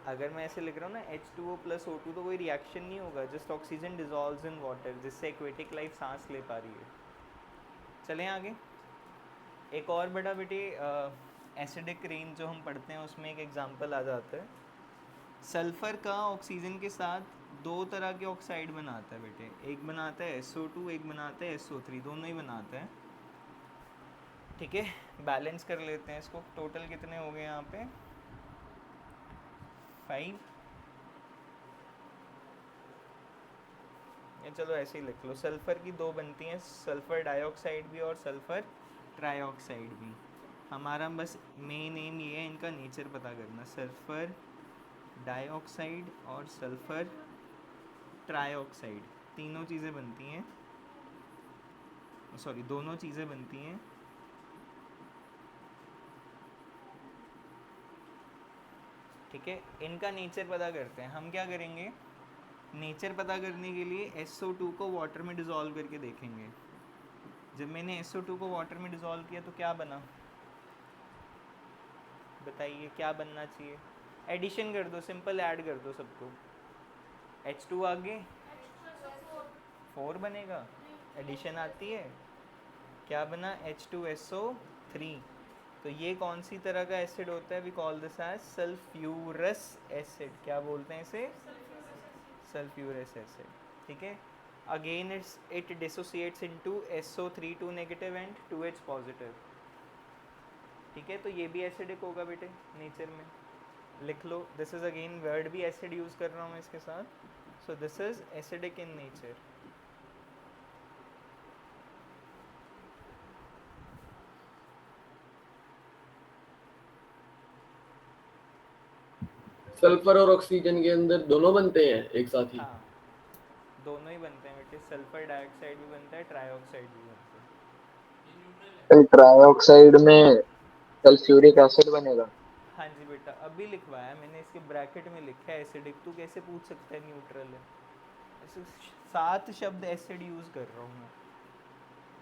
अगर मैं ऐसे लिख रहा हूँ ना H2O प्लस O2 तो कोई रिएक्शन नहीं होगा, just oxygen dissolves in water, जिससे एक्वेटिक लाइफ सांस ले पा रही है। चलें आगे। एक और बड़ा बेटे एसिडिक रेन जो हम पढ़ते हैं उसमें एक एग्जांपल आ जाता है। सल्फर का ऑक्सीजन के साथ दो तरह के ऑक्साइड बनाता है बेटे, एक बनाता है SO2, एक बनाता है SO3, दोनों ही बनाता है। ठीक है, बैलेंस कर लेते हैं इसको। टोटल कितने हो गए यहाँ पे? 5। ये चलो ऐसे ही लिख लो। सल्फर की दो बनती हैं, सल्फर डाइऑक्साइड भी और सल्फर ट्राइऑक्साइड भी। हमारा बस मेन एम ये है इनका नेचर पता करना, सल्फर डाइऑक्साइड और सल्फर ट्राइऑक्साइड तीनों चीज़ें बनती हैं, सॉरी दोनों चीज़ें बनती हैं। ठीक है, इनका नेचर पता करते हैं। हम क्या करेंगे, नेचर पता करने के लिए SO2 को वाटर में डिज़ोल्व करके देखेंगे। जब मैंने SO2 को वाटर में डिज़ोल्व किया तो क्या बना, बताइए क्या बनना चाहिए? एडिशन कर दो, सिंपल ऐड कर दो सबको। H2 आगे 4 बनेगा, एडिशन आती है, क्या बना? H2SO3। तो ये कौन सी तरह का एसिड होता है? We call this as sulphurous acid. क्या बोलते हैं इसे? Sulphurous acid. ठीक है, again it dissociates into SO3 2 negative and 2H positive. ठीक है, तो ये भी एसिडिक होगा बेटे नेचर में। लिख लो, दिस इज अगेन वर्ड भी एसिड यूज कर रहा हूँ मैं इसके साथ। So this is acidic in nature. Sulphur और ऑक्सीजन के अंदर दोनों बनते हैं एक साथ ही? हाँ, दोनों ही बनते हैं बेटे, सल्फर डाइऑक्साइड भी बनता है, ट्राइऑक्साइड भी बनता है। फिर ट्राइऑक्साइड में सल्फ्यूरिक एसिड बनेगा। हाँ जी बेटा, अभी लिखवाया मैंने, इसके ब्रैकेट में लिखा है एसिडिक। तू कैसे पूछ सकता है न्यूट्रल है? ऐसे 7 शब्द एसिड यूज कर रहा हूँ मैं,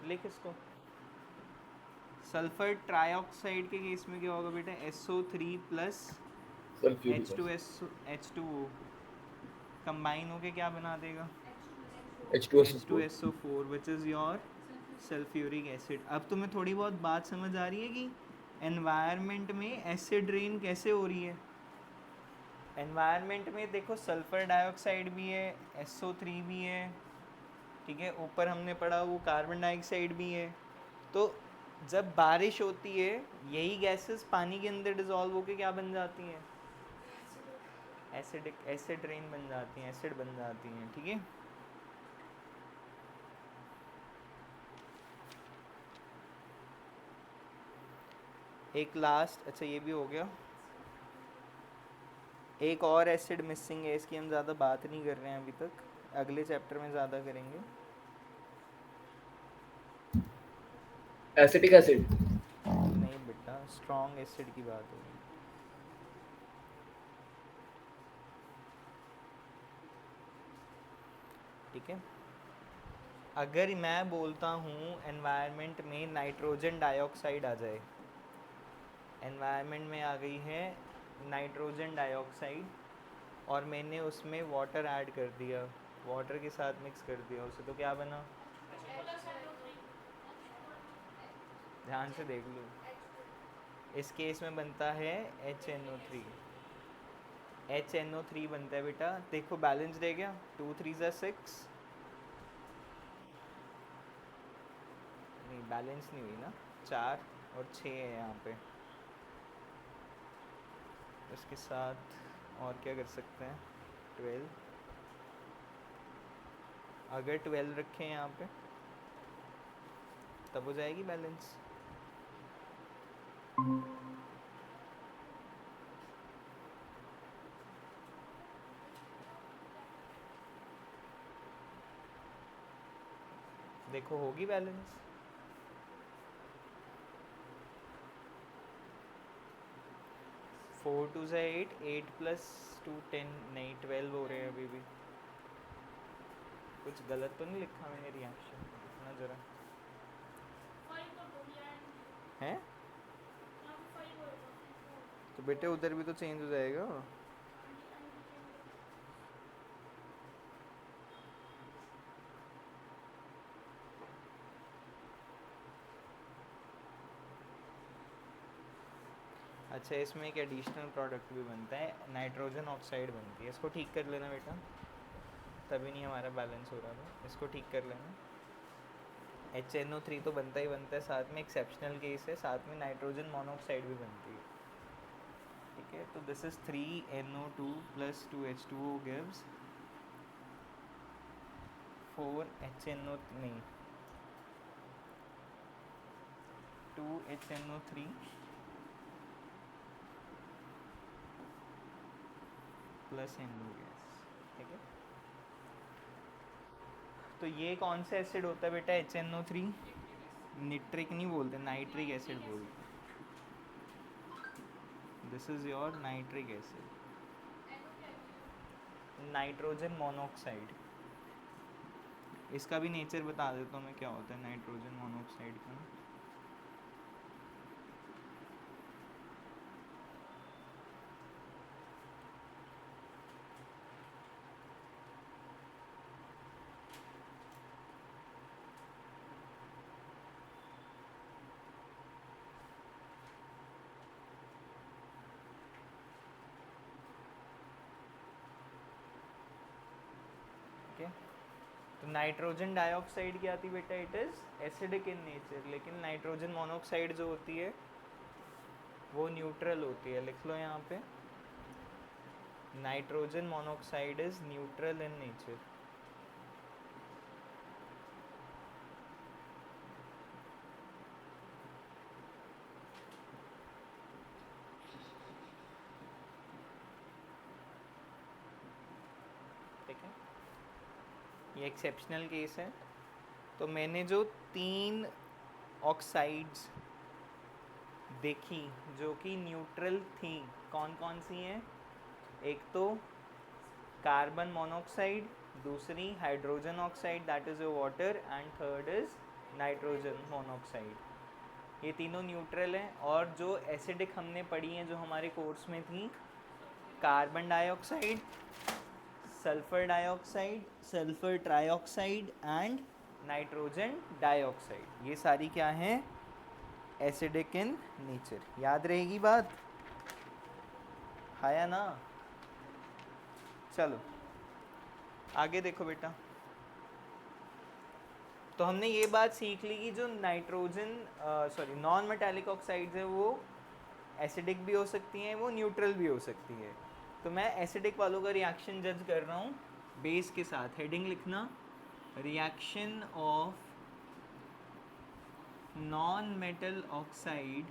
लिख इसको। सल्फर ट्राइऑक्साइड के केस में क्या होगा बेटा? SO3 plus sulphuric acid H2O combine होके क्या बना देगा? H2SO4। H2SO4 which is your sulphuric acid. अब तुम्हें थोड़ी बहुत बात समझ आ रही है कि एनवायरनमेंट में एसिड रेन कैसे हो रही है। एनवायरनमेंट में देखो सल्फर डाइऑक्साइड भी है, SO3 भी है, ठीक है, ऊपर हमने पढ़ा वो कार्बन डाइऑक्साइड भी है। तो जब बारिश होती है यही गैसेस पानी के अंदर डिजॉल्व होके क्या बन जाती हैं? एसिडिक, एसिड रेन बन जाती हैं, एसिड बन जाती हैं। ठीक है, एक लास्ट, अच्छा ये भी हो गया। एक और एसिड मिसिंग है, इसकी हम ज़्यादा बात नहीं कर रहे हैं अभी तक, अगले चैप्टर में ज़्यादा करेंगे। Acetic acid. नहीं बेटा, स्ट्रॉन्ग एसिड की बात होगी। ठीक है, अगर मैं बोलता हूँ एनवायरनमेंट में नाइट्रोजन डाइऑक्साइड आ जाए, एनवायरनमेंट में आ गई है नाइट्रोजन डाइऑक्साइड, और मैंने उसमें वाटर ऐड कर दिया, वाटर के साथ मिक्स कर दिया उसे, तो क्या बना? ध्यान से देख लो, इस केस में बनता है HNO3। HNO3 बनता है बेटा, देखो बैलेंस रह गया, 2 3 6, नहीं बैलेंस नहीं हुई ना, 4 और 6 है यहाँ पे। इसके साथ और क्या कर सकते हैं? 12, अगर 12 रखें यहाँ पे तब हो जाएगी बैलेंस। देखो होगी बैलेंस। 4 2 से 8, 8 प्लस 2 10, नहीं 12 हो रहे हैं अभी भी। कुछ गलत तो नहीं लिखा मैंने रिएक्शन? देखना जरा है। तो बेटे उधर भी तो चेंज हो जाएगा। अच्छा इसमें एक एडिशनल प्रोडक्ट भी बनता है, नाइट्रोजन ऑक्साइड बनती है। इसको ठीक कर लेना बेटा, तभी नहीं हमारा बैलेंस हो रहा था। इसको ठीक कर लेना। HNO3 तो बनता ही बनता है, साथ में एक्सेप्शनल केस है, साथ में नाइट्रोजन मोनोऑक्साइड भी बनती है। ठीक है, तो this is 3NO2 plus 2H2O gives 4HNO नहीं 2HNO3 प्लस NO गैस। ठीक है, तो ये कौन सा एसिड होता है बेटा? HNO3 निट्रिक नहीं बोलते, नाइट्रिक एसिड बोलते। This is your nitric acid, nitrogen monoxide. इसका भी नेचर बता देता हूँ मैं क्या होता है नाइट्रोजन मोनोऑक्साइड का। तो नाइट्रोजन डाइऑक्साइड क्या थी बेटा? It is acidic in nature, लेकिन नाइट्रोजन मोनोऑक्साइड जो होती है वो न्यूट्रल होती है। लिख लो यहाँ पे, nitrogen monoxide is neutral in nature. ठीक है, ये एक्सेप्शनल केस है। तो मैंने जो 3 ऑक्साइड्स देखी जो कि न्यूट्रल थी, कौन कौन सी हैं? एक तो कार्बन मोनोऑक्साइड, दूसरी hydrogen oxide that is a water, and third is nitrogen monoxide. ये तीनों न्यूट्रल हैं। और जो एसिडिक हमने पढ़ी हैं जो हमारे कोर्स में थी, carbon dioxide, sulphur dioxide, sulphur trioxide and nitrogen dioxide, ये सारी क्या हैं? Acidic in nature. याद रहेगी बात? है ना? चलो आगे देखो बेटा। तो हमने ये बात सीख ली कि जो नाइट्रोजन नॉन मेटालिक ऑक्साइड्स है वो एसिडिक भी हो सकती हैं, वो न्यूट्रल भी हो सकती है। तो मैं एसिडिक वालों का रिएक्शन जज कर रहा हूँ बेस के साथ। हेडिंग लिखना, reaction of non metal oxide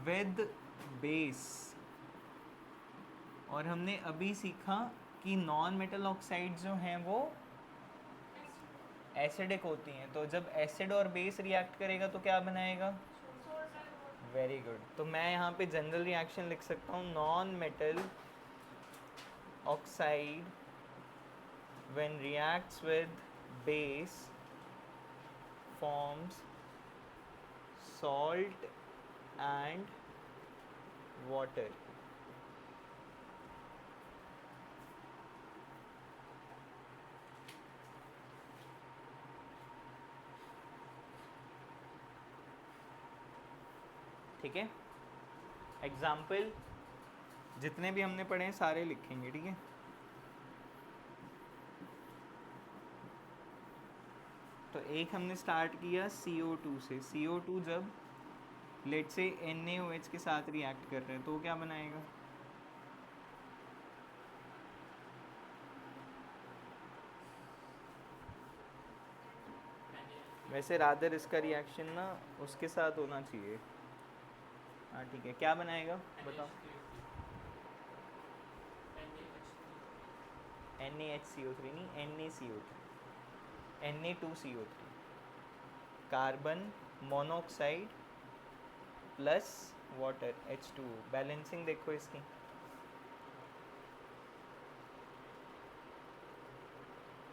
with base. और हमने अभी सीखा कि नॉन मेटल ऑक्साइड जो हैं वो एसिडिक होती हैं। तो जब एसिड और बेस रिएक्ट करेगा तो क्या बनाएगा? Very good. तो मैं यहाँ पे जनरल रिएक्शन लिख सकता हूँ, non metal oxide when reacts with base forms salt and water। ठीक है, एग्जाम्पल जितने भी हमने पढ़े हैं सारे लिखेंगे। ठीक है, तो एक हमने स्टार्ट किया CO2 से। CO2 जब लेट से NaOH के साथ रिएक्ट कर रहे हैं तो वो क्या बनाएगा? वैसे रादर इसका रिएक्शन ना उसके साथ होना चाहिए। हाँ ठीक है, क्या बनाएगा बताओ। NaHCO3 नहीं, NaCO3, Na2CO3, carbon monoxide plus water H2O। Balancing देखो इसकी,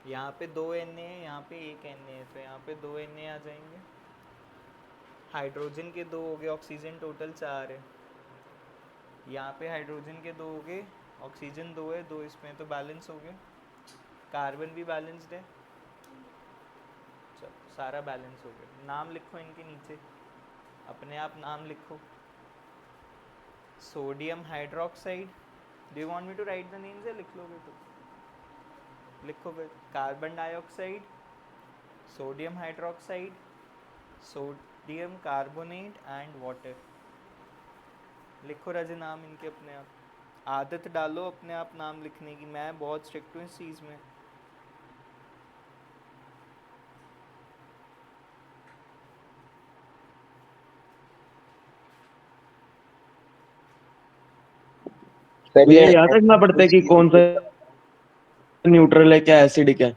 यहाँ पे 2 Na है, यहाँ पे 1 Na है, तो यहाँ पे 2 Na आ जाएंगे। हाइड्रोजन के 2 हो गए, ऑक्सीजन टोटल 4 है। यहाँ पे हाइड्रोजन के 2 हो गए, ऑक्सीजन 2 है, 2 इसमें, तो बैलेंस हो गया। कार्बन भी बैलेंस्ड है, चलो सारा बैलेंस हो गया। नाम लिखो इनके नीचे, अपने आप नाम लिखो। Sodium hydroxide, do you want me to write the names या लिख लोगे तो लिखो फिर। Carbon dioxide, sodium hydroxide, sodium carbonate and water. लिखो रजे नाम इनके अपने आप, आदत डालो अपने आप नाम लिखने की। मैं बहुत स्ट्रिक्ट हूँ इस चीज़ में। सर ये याद रखना पड़ता है कि कौन सा न्यूट्रल है, क्या एसिडिक है।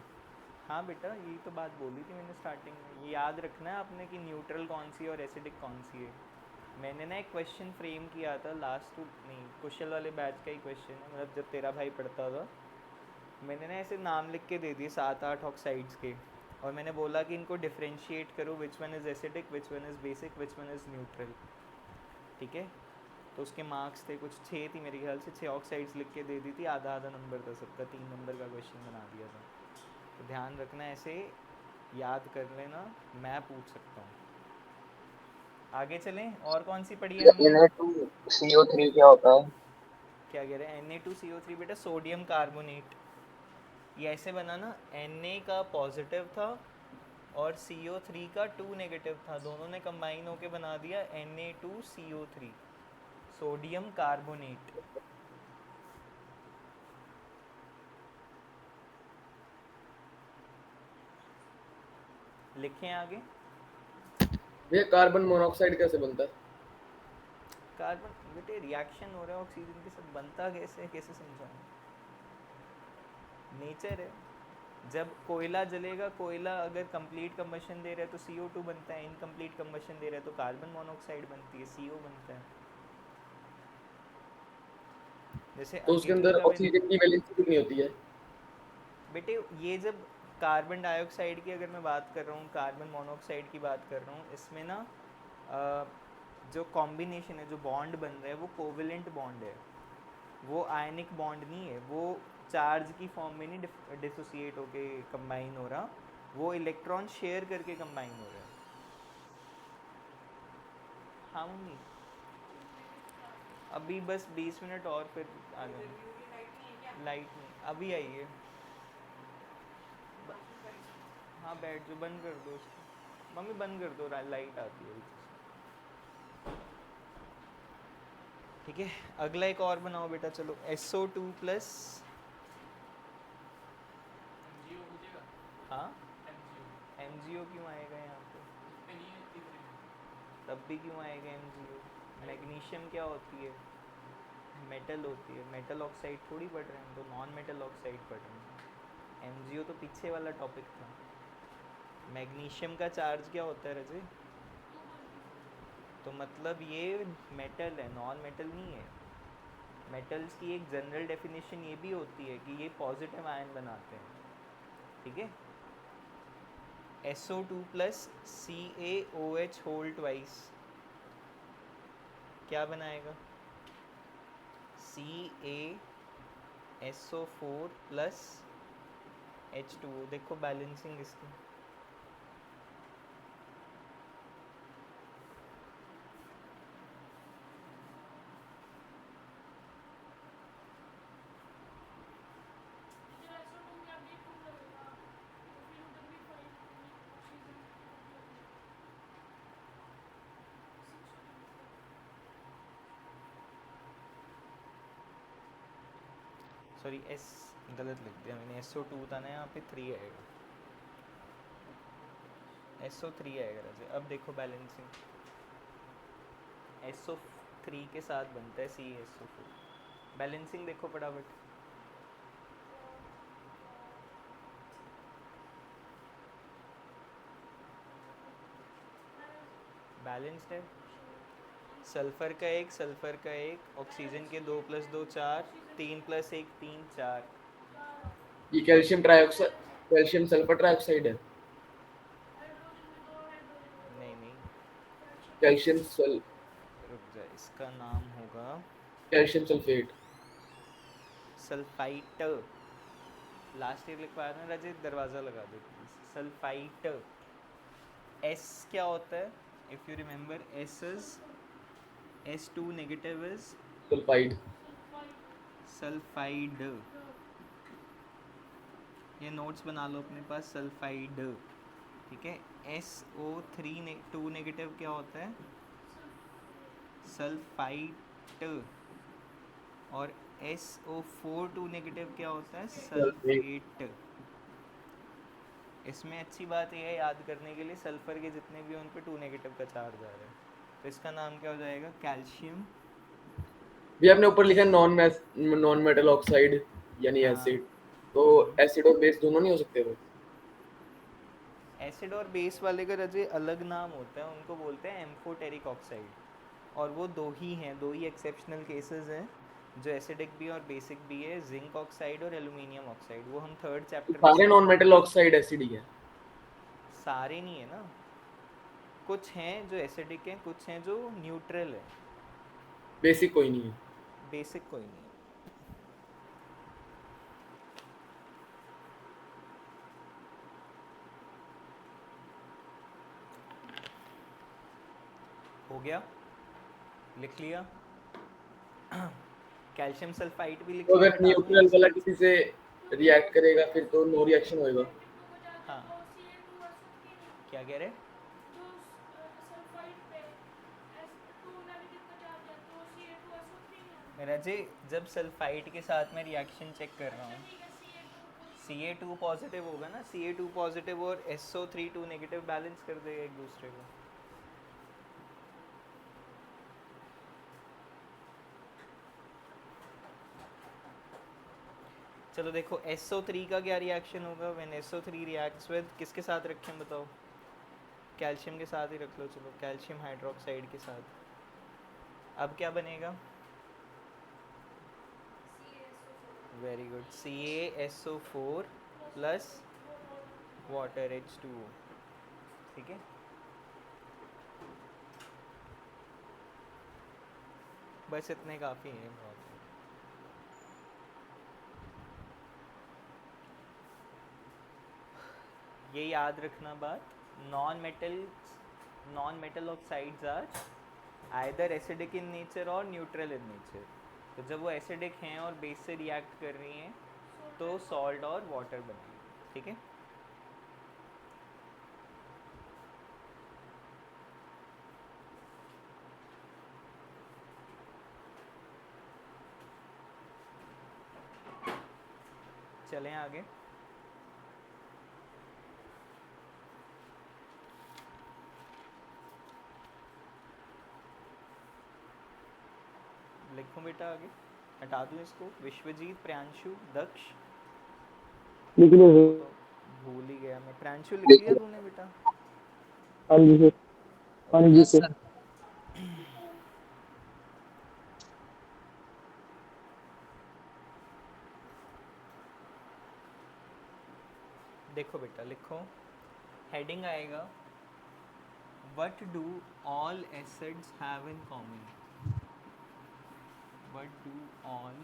हाँ बेटा, यही तो बात बोली थी मैंने स्टार्टिंग में। ये याद रखना है आपने कि न्यूट्रल कौन सी है और एसिडिक कौन सी है। मैंने ना एक क्वेश्चन फ्रेम किया था लास्ट नहीं कुशल वाले बैच का ही क्वेश्चन है, मतलब जब तेरा भाई पढ़ता था। मैंने ना ऐसे नाम लिख के दे दिए 7-8 ऑक्साइड्स के, और मैंने बोला कि इनको डिफ्रेंशिएट करो, which one is acidic, which one is basic, which one is neutral. ठीक है, तो उसके मार्क्स थे कुछ 6 थी मेरे ख्याल से, 6 ऑक्साइड्स लिख के दे दी थी, आधा आधा नंबर था सबका, 3 नंबर का क्वेश्चन बना दिया था। तो ध्यान रखना, ऐसे याद कर लेना, मैं पूछ सकता हूँ। आगे चलें, और कौन सी पढ़ी है हमने। Na2CO3 क्या होता है? क्या कह रहे हैं, Na2CO3 बेटा सोडियम कार्बोनेट। ये ऐसे बना ना, Na का पॉजिटिव था और CO3 का 2 नेगेटिव था, दोनों ने कंबाइन होके बना दिया Na2CO3, सोडियम कार्बोनेट। लिखें आगे। ये कार्बन मोनोऑक्साइड कैसे बनता है? कार्बन बेटे रिएक्शन हो रहा है ऑक्सीजन के साथ, बनता कैसे, कैसे समझाऊं। नेचर है, जब कोयला जलेगा, कोयला अगर कंप्लीट कंबशन दे रहा है तो CO2 बनता है, इनकम्प्लीट कंबशन दे रहा है तो कार्बन मोनोऑक्साइड बनती है, CO बनता है। जैसे तो उसके अकेले अंदर का मैंने ऑक्सीजन की वैलेंसी कितनी होती है? बेटे, ये जब कार्बन डाइऑक्साइड की अगर मैं बात कर रहा हूँ, कार्बन मोनोऑक्साइड की बात कर रहा हूँ, इसमें ना जो कॉम्बिनेशन है, जो बॉन्ड बन रहा है, वो कोवेलेंट बॉन्ड है, वो आयनिक बॉन्ड नहीं है, वो चार्ज की फॉर्म में नहीं डिसोसिएट होके कंबाइन हो रहा, वो इलेक्ट्रॉन शेयर करके कंबाइन हो रहा है। हाँ मम्मी, अभी बस 20 मिनट और फिर आ जाऊँ। लाइट नहीं अभी आई है। हाँ बैठ जो, बंद कर दो उसको मम्मी, बंद कर दो, लाइट आती है। ठीक है, अगला एक और बनाओ बेटा, चलो SO2 प्लस, हाँ MgO क्यों आएगा यहाँ पे, तब भी क्यों आएगा MgO। मैग्नीशियम क्या होती है, मेटल होती है, मेटल ऑक्साइड थोड़ी पढ़ रहे हैं हम तो, नॉन मेटल ऑक्साइड पढ़ रहे हैं। MgO तो पीछे वाला टॉपिक था। मैग्नीशियम का चार्ज क्या होता है रजे, तो मतलब ये मेटल है, नॉन मेटल नहीं है। मेटल्स की एक जनरल डेफिनेशन ये भी होती है कि ये पॉजिटिव आयन बनाते हैं। ठीक है, SO2 plus CaOH whole twice क्या बनाएगा, CaSO4 प्लस H2O। देखो बैलेंसिंग इसकी, सॉरी एस गलत लिख दिया मैंने, SO2 था ना, यहाँ पे 3 आएगा। SO3 आएगा राजे। अब देखो बैलेंसिंग, SO3 के साथ बनता है CaSO4। बैलेंसिंग देखो फटाफट। बैलेंस्ड है। सल्फर का एक, सल्फर का एक, ऑक्सीजन के 2 + 2 4, 3 + 1 3 4। ये calcium trioxide, calcium sulphur trioxide है। नहीं नहीं, कैल्शियम रुक जा, इसका नाम होगा calcium sulphate. Sulphite. Last year लिखवाया था ना रजित, दरवाज़ा लगा दे प्लीज। सल्फाइट। एस क्या होता है? If you remember, S is S2 negative is sulphide. Sulphide. ये नोट्स बना लो अपने पास, सल्फाइड। ठीक है। SO3 2 नेगेटिव क्या होता है? सल्फाइट। और SO4 2 नेगेटिव क्या होता है? सल्फेट। इसमें अच्छी बात यह है याद करने के लिए, सल्फर के जितने भी हैं उन पे 2 नेगेटिव का चार्ज आ रहा है, तो इसका नाम क्या हो जाएगा? कैल्शियम। भी आपने ऊपर लिखा नॉन मेटल ऑक्साइड यानी हाँ। एसिड, तो एसिड और बेस दोनों नहीं हो सकते वो? एसिड और बेस वाले का रजे अलग नाम होता है, उनको बोलते हैं एम्फोटेरिक ऑक्साइड। और वो दो ही हैं, दो ही एक्सेप्शनल केसेस हैं जो एसिडिक भी और बेसिक भी है, जिंक ऑक्साइड और एल्यूमिनियम ऑक्साइड। वो हम थर्ड तो चैप्टर में सारे नॉन स्टडी मेटल करेंगे। ऑक्साइड एसिड ही है? सारे नहीं है ना, कुछ हैं जो एसिडिक हैं, कुछ हैं जो न्यूट्रल है। बेसिक कोई नहीं है? बेसिक कोई नहीं है। हो गया, लिख लिया। कैल्शियम सल्फाइड भी लिख तो लिया, अगर हटा दूँ न्यूट्रल वाला इसको? किसी से रिएक्ट करेगा फिर तो नो रिएक्शन होएगा? हाँ, क्या कह रहे? रजे, जब सल्फाइड के साथ मैं रिएक्शन चेक कर रहा हूँ, Ca2 पॉजिटिव होगा ना, Ca2 पॉजिटिव और SO3 2 नेगेटिव बैलेंस कर देगा एक दूसरे को। चलो देखो, SO3 का क्या रिएक्शन होगा व्हेन SO3 रिएक्ट्स विद, किसके साथ रखें बताओ? कैल्शियम के साथ ही रख लो, चलो कैल्शियम हाइड्रोक्साइड के साथ। अब क्या बनेगा? Very good, CaSO4 plus water H2O। ठीक है, बस इतने काफ़ी हैं, बहुत है। ये याद रखना बात, non metal oxides are either acidic in nature और न्यूट्रल इन नेचर। तो जब वो एसिडिक हैं और बेस से रिएक्ट कर रही हैं तो सॉल्ट और वाटर बनेगी। ठीक है, चलें आगे। लिखूं बेटा आगे, हटा दूं इसको? विश्वजीत, प्रियांशु, दक्ष। लिख लो वो सर। तो भूल ही गया मैं। प्रियांशु लिख लिया तूने बेटा? हाँ जी सर। हाँ जी यस सर। सर। देखो बेटा, लिखो, हेडिंग आएगा what do all acids have in common. What do all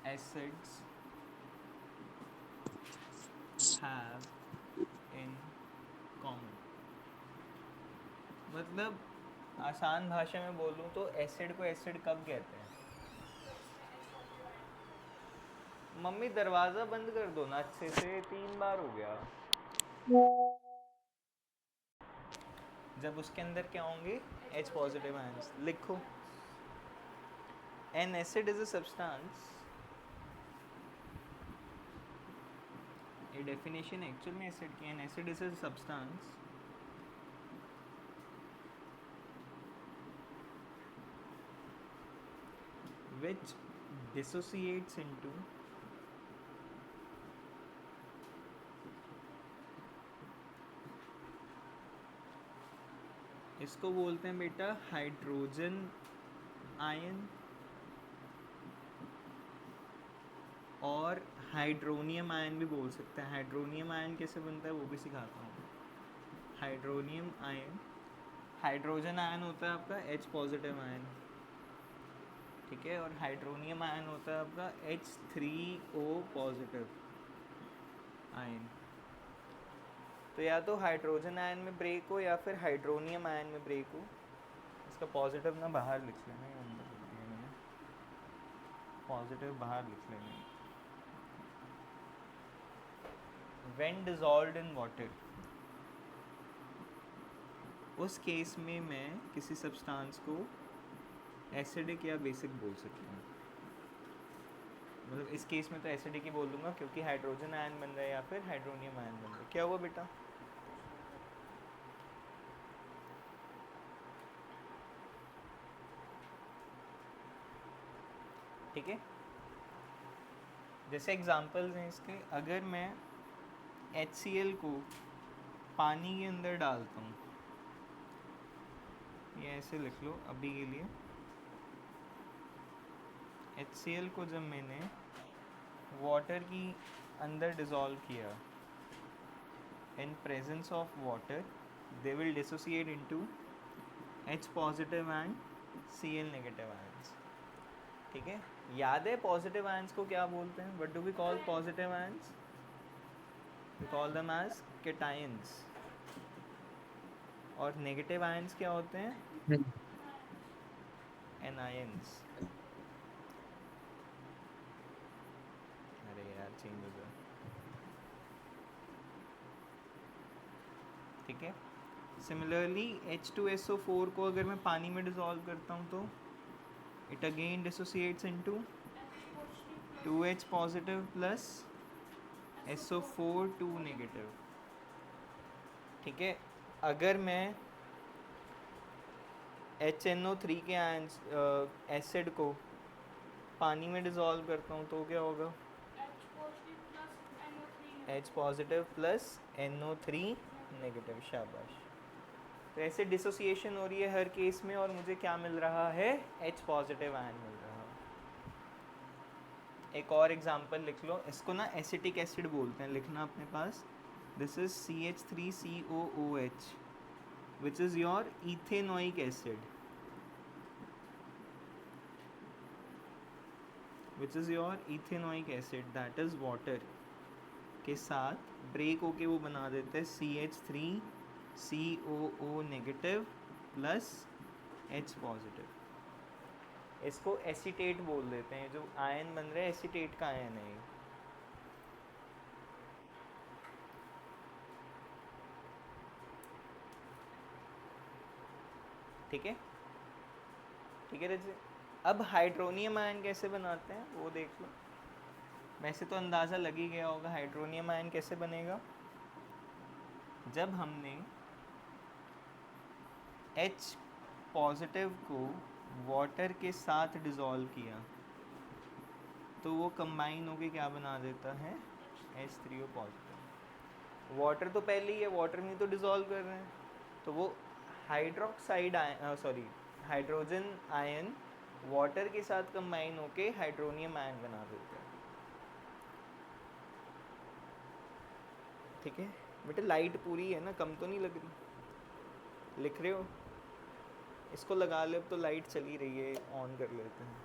acids have in common. मतलब आसान भाषा में बोलूँ तो एसिड को एसिड कब कहते हैं? मम्मी दरवाज़ा बंद कर दो ना अच्छे से, 3 बार हो गया। जब उसके अंदर क्या होंगे? H positive ions. लिखो, an acid is a substance ये डेफिनेशन एक्चुअल में एसिड की है. Acid is a substance which dissociates into इसको बोलते हैं बेटा हाइड्रोजन आयन और हाइड्रोनियम आयन भी बोल सकते हैं. हाइड्रोनियम आयन कैसे बनता है वो भी सिखाता हूँ. हाइड्रोनियम आयन, हाइड्रोजन आयन होता है आपका H पॉजिटिव आयन, ठीक है, और हाइड्रोनियम आयन होता है आपका H3O पॉजिटिव आयन. तो या तो हाइड्रोजन आयन में ब्रेक हो या फिर हाइड्रोनियम आयन में ब्रेक हो. इसका पॉजिटिव ना बाहर लिख लेना, ये अंदर लिख दिया मैंने, पॉजिटिव बाहर लिख लेना. व्हेन डिसॉल्व्ड इन वाटर, उस केस में मैं किसी सब्सटेंस को एसिडिक या बेसिक बोल सकता हूँ. मतलब इस केस में तो एसिडिक ही बोल दूंगा क्योंकि हाइड्रोजन आयन बन रहा है या फिर हाइड्रोनियम आयन बन रहा है. क्या हुआ बेटा? ठीक है, जैसे एग्जांपल्स हैं इसके. अगर मैं HCl को पानी के अंदर डालता हूँ, ये ऐसे लिख लो अभी के लिए. HCl को जब मैंने वाटर की अंदर डिज़ोल्व किया, in presence of water they will dissociate into H positive and Cl negative ions. ठीक है, याद है पॉजिटिव आयंस को क्या बोलते हैं? What do we call positive ions? We call them as cations. और नेगेटिव आयंस क्या होते हैं? एनायंस. अरे यार चेंज हो गया. ठीक है, सिमिलरली H2SO4 को अगर मैं पानी में डिसॉल्व करता हूँ तो it again dissociates into 2H positive plus SO4 2 negative. ठीक है, अगर मैं HNO3 के आयंस एसिड को पानी में डिसॉल्व करता हूँ तो क्या होगा? H positive plus NO3 negative. शाबाश. तो ऐसे डिसोसिएशन हो रही है हर केस में और मुझे क्या मिल रहा है? H पॉजिटिव आयन मिल रहा है. एक और एग्जांपल लिख लो. इसको ना एसिटिक एसिड बोलते हैं, लिखना अपने पास. This is CH3COOH which is your ethanoic acid, which is your ethanoic acid, that is water के साथ ब्रेक होके वो बना देते हैं CH3COO negative plus H positive. इसको एसीटेट बोल देते हैं. जो आयन बन रहा है एसीटेट का आयन है. ठीक है, ठीक है रजी. अब हाइड्रोनियम आयन कैसे बनाते हैं वो देख लो. वैसे तो अंदाज़ा लग ही गया होगा हाइड्रोनियम आयन कैसे बनेगा. जब हमने H पॉजिटिव को वाटर के साथ डिज़ोल्व किया तो वो कंबाइन होके क्या बना देता है? H3O positive. वाटर तो पहले ही है, वाटर में तो डिज़ोल्व कर रहे हैं, तो वो hydroxide ion, sorry hydrogen ion water के साथ कंबाइन होके हाइड्रोनियम आयन बना देते हैं. ठीक है बेटा, लाइट पूरी है ना, कम तो नहीं लग रही? लिख रहे हो? इसको लगा ले. अब तो लाइट चली रही है, ऑन कर लेते हैं.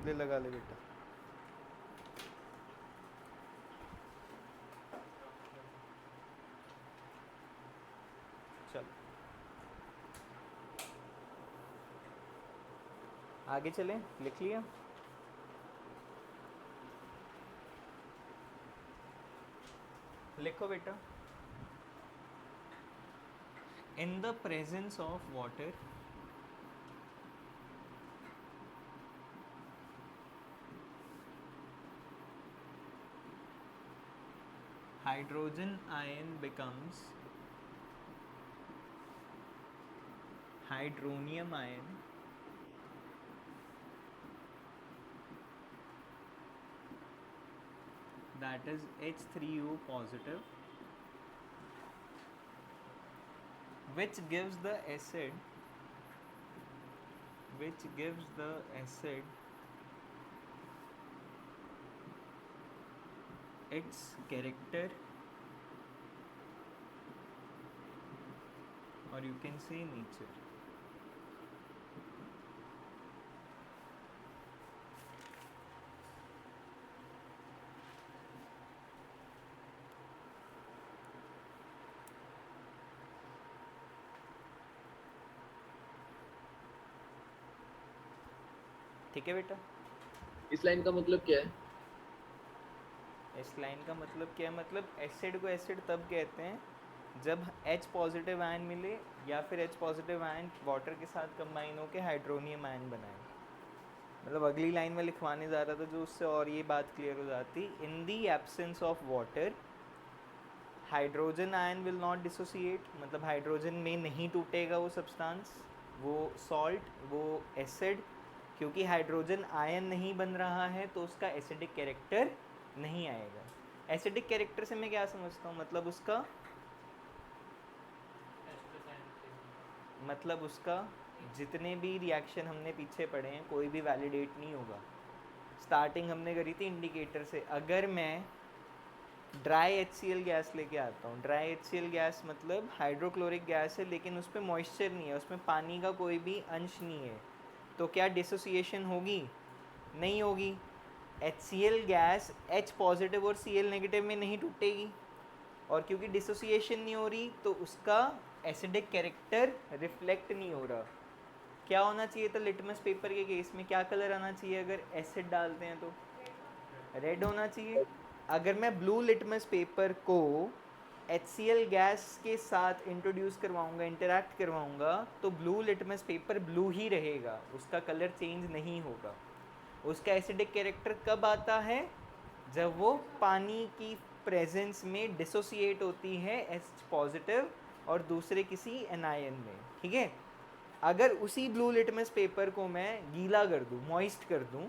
ले लगा ले बेटा. चल आगे चलें. लिख लिया? लिखो बेटा. In the presence of water, hydrogen ion becomes hydronium ion, that is H3O positive, which gives the acid its character, or you can say nature. ठीक है बेटा, इस लाइन का मतलब क्या है? इस लाइन का मतलब क्या है? मतलब एसिड को एसिड तब कहते हैं जब H पॉजिटिव आयन मिले या फिर H पॉजिटिव आयन वाटर के साथ कंबाइन होकर हाइड्रोनियम आयन बनाए। मतलब अगली लाइन में लिखवाने जा रहा था जो उससे और ये बात क्लियर हो जाती, in the absence of water hydrogen ion will not dissociate, मतलब हाइड्रोजन में नहीं टूटेगा वो सब्सटेंस, वो सॉल्ट, वो एसिड, क्योंकि हाइड्रोजन आयन नहीं बन रहा है तो उसका एसिडिक कैरेक्टर नहीं आएगा। एसिडिक कैरेक्टर से मैं क्या समझता हूँ? मतलब उसका जितने भी रिएक्शन हमने पीछे पढ़े हैं कोई भी वैलिडेट नहीं होगा। स्टार्टिंग हमने करी थी इंडिकेटर से। अगर मैं ड्राई HCl गैस लेके आता हूँ, ड्राई HCl गैस मतलब हाइड्रोक्लोरिक गैस है लेकिन उस पर मॉइस्चर नहीं है, उसमें पानी का कोई भी अंश नहीं है, तो क्या डिसोसिएशन होगी? नहीं होगी। HCl गैस H पॉजिटिव और Cl नेगेटिव में नहीं टूटेगी, और क्योंकि डिसोसिएशन नहीं हो रही तो उसका एसिडिक कैरेक्टर रिफ्लेक्ट नहीं हो रहा। क्या होना चाहिए था लिटमस पेपर के केस में? क्या कलर आना चाहिए अगर एसिड डालते हैं तो? रेड होना चाहिए। अगर मैं ब्लू लिटमस पेपर को HCl गैस के साथ इंट्रोड्यूस करवाऊंगा, इंटरैक्ट करवाऊंगा, तो ब्लू लिटमस पेपर ब्लू ही रहेगा, उसका कलर चेंज नहीं होगा। उसका एसिडिक कैरेक्टर कब आता है? जब वो पानी की प्रेजेंस में डिसोसिएट होती है H पॉजिटिव और दूसरे किसी एनायन में। ठीक है, अगर उसी ब्लू लिटमस पेपर को मैं गीला कर दूं, मॉइस्ट कर दूं,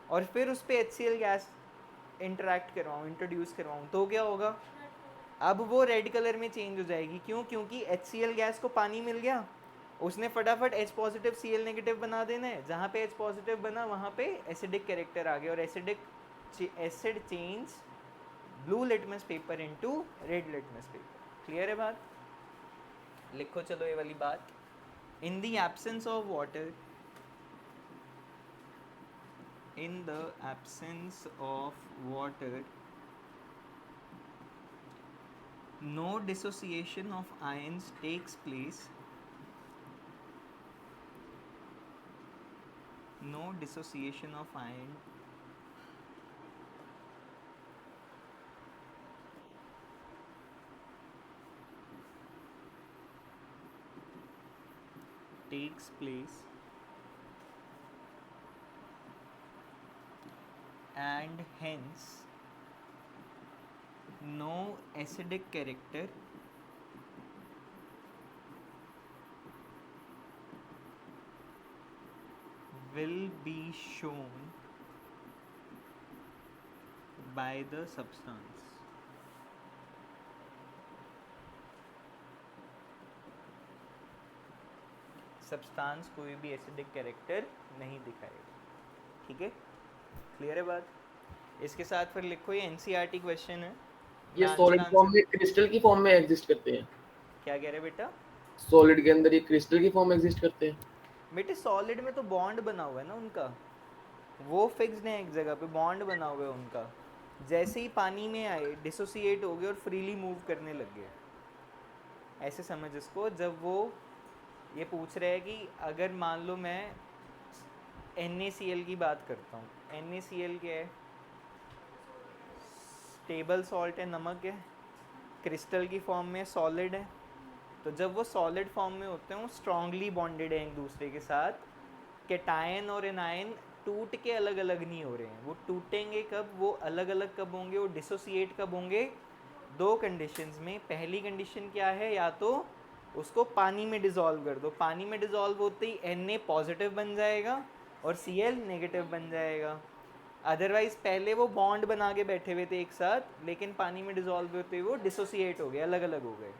और फिर उस पर HCl गैस इंटरैक्ट करवाऊँ, इंट्रोड्यूस करवाऊँ, तो क्या होगा? अब वो रेड कलर में चेंज हो जाएगी। क्यों? क्योंकि HCl गैस को पानी मिल गया, उसने फटाफट H पॉजिटिव Cl नेगेटिव बना देना है, जहाँ पे H पॉजिटिव बना वहाँ पे एसिडिक कैरेक्टर आ गया, और acid change blue litmus paper into red litmus paper. Clear है बात? लिखो चलो ये वाली बात। In the absence of water, in the absence of water, no dissociation of ions takes place. No dissociation of ion takes place, and hence no acidic character will be shown by the substance. Substance कोई भी एसिडिक कैरेक्टर नहीं दिखाएगा। ठीक है, क्लियर है बात? इसके साथ फिर लिखो, ये NCERT क्वेश्चन है। ये मैं सॉलिड आंसर फॉर्म में, क्रिस्टल की फॉर्म में एग्जिस्ट करते हैं। क्या कह रहे बेटा? सॉलिड के अंदर ये क्रिस्टल की फॉर्म में एग्जिस्ट करते हैं। बेटे सॉलिड में तो बॉन्ड बना हुआ है ना उनका, वो फिक्स्ड है एक जगह पे, बॉन्ड बना हुआ है उनका। जैसे ही पानी में आए डिसोसिएट हो गए और फ्रीली मूव करने लग गए। ऐसे समझ इसको, जब वो ये पूछ रहे हैं कि अगर मान लो मैं NaCl की बात करता हूँ, NaCl क्या है? स्टेबल सॉल्ट है, नमक है, क्रिस्टल की फॉर्म में सॉलिड है। तो जब वो सॉलिड फॉर्म में होते हैं वो स्ट्रांगली बॉन्डेड है एक दूसरे के साथ। कैटायन और एनायन टूट के अलग अलग नहीं हो रहे हैं, वो टूटेंगे कब, वो अलग अलग कब होंगे, वो डिसोसिएट कब होंगे? दो कंडीशंस में, पहली कंडीशन क्या है, या तो उसको पानी में डिसॉल्व कर दो, पानी में डिसॉल्व होते ही Na पॉजिटिव बन जाएगा और Cl नेगेटिव बन जाएगा। अदरवाइज पहले वो बॉन्ड बना के बैठे हुए थे एक साथ, लेकिन पानी में डिसॉल्व होते हुए वो डिसोसिएट हो गए, अलग अलग हो गए।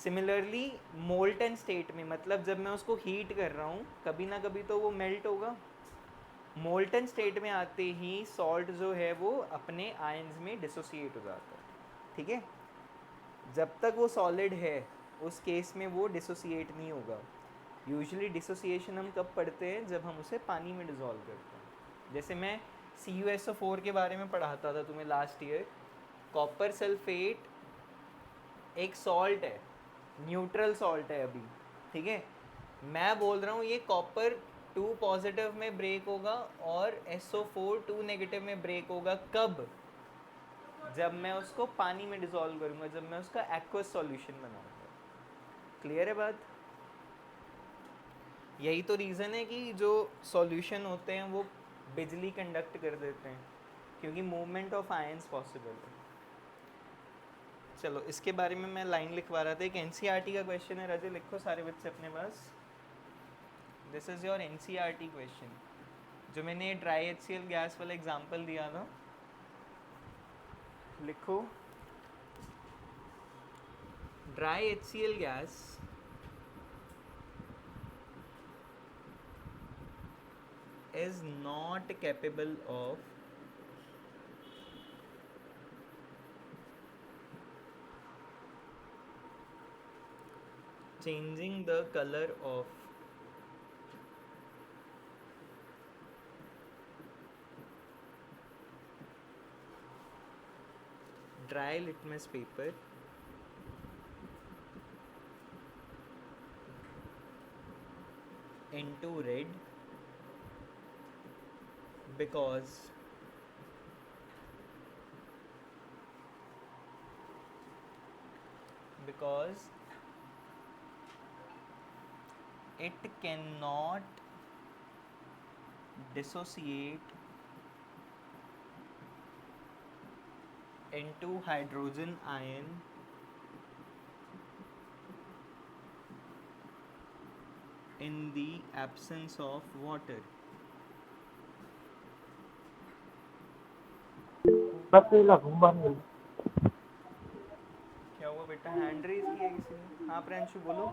सिमिलरली मोल्टन स्टेट में, मतलब जब मैं उसको हीट कर रहा हूँ कभी ना कभी तो वो मेल्ट होगा। मोल्टन स्टेट में आते ही सॉल्ट जो है वो अपने आयंस में डिसोसिएट हो जाता है, ठीक है। जब तक वो सॉलिड है उस केस में वो डिसोसिएट नहीं होगा। यूजुअली डिसोसिएशन हम कब पढ़ते हैं, जब हम उसे पानी में डिसॉल्व करते हैं। जैसे मैं CuSO4 के बारे में पढ़ाता था तुम्हें लास्ट ईयर। कॉपर सल्फेट एक सॉल्ट है, न्यूट्रल सॉल्ट है अभी, ठीक है। मैं बोल रहा हूँ ये कॉपर 2 पॉजिटिव में ब्रेक होगा और SO4 2 नेगेटिव में ब्रेक होगा। कब? जब मैं उसको पानी में डिसॉल्व करूँगा, जब मैं उसका एक्वस सॉल्यूशन बनाऊँगा। क्लियर है बात? यही तो रीज़न है कि जो सॉल्यूशन होते हैं वो बिजली कंडक्ट कर देते हैं, क्योंकि मूवमेंट ऑफ आयंस पॉसिबल है। चलो इसके बारे में मैं लाइन लिखवा रहा था, एक NCERT का क्वेश्चन है, रजे लिखो सारे बच्चे अपने पास। This is your NCERT question, जो मैंने ड्राई HCl गैस वाला एग्जांपल दिया था। लिखो, dry HCl gas is not capable of changing the color of dry litmus paper into red because it cannot dissociate into hydrogen ion in the absence of water. क्या हुआ बेटा, हैंड रेज किया किसी ने? हाँ प्रियांशु बोलो।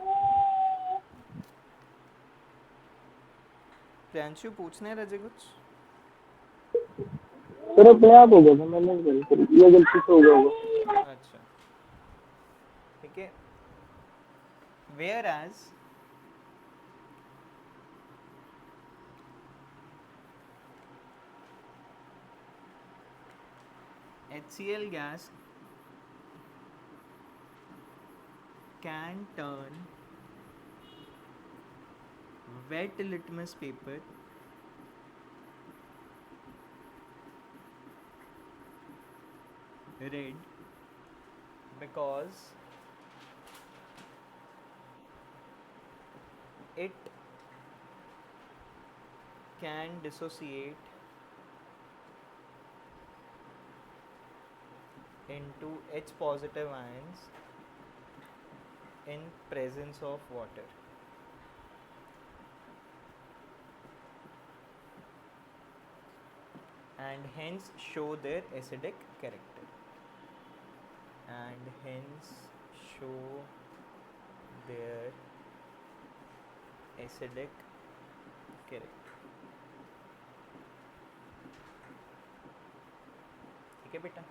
प्रियांशु पूछने है रजे कुछ? सर अपने आप हो गया था, मैंने नहीं करी, ये गलती से हो गया होगा। अच्छा ठीक है। Whereas HCl gas can turn wet litmus paper red because it can dissociate into H positive ions in presence of water. And hence show their acidic character. And hence show their acidic character. ठीक है बेटा?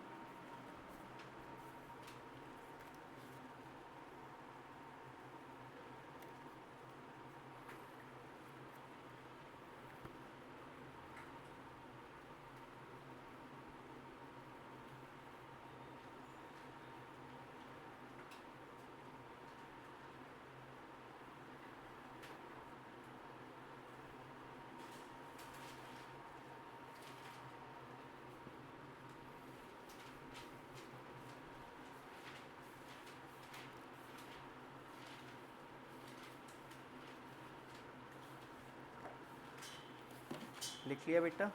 लिख लिया बेटा?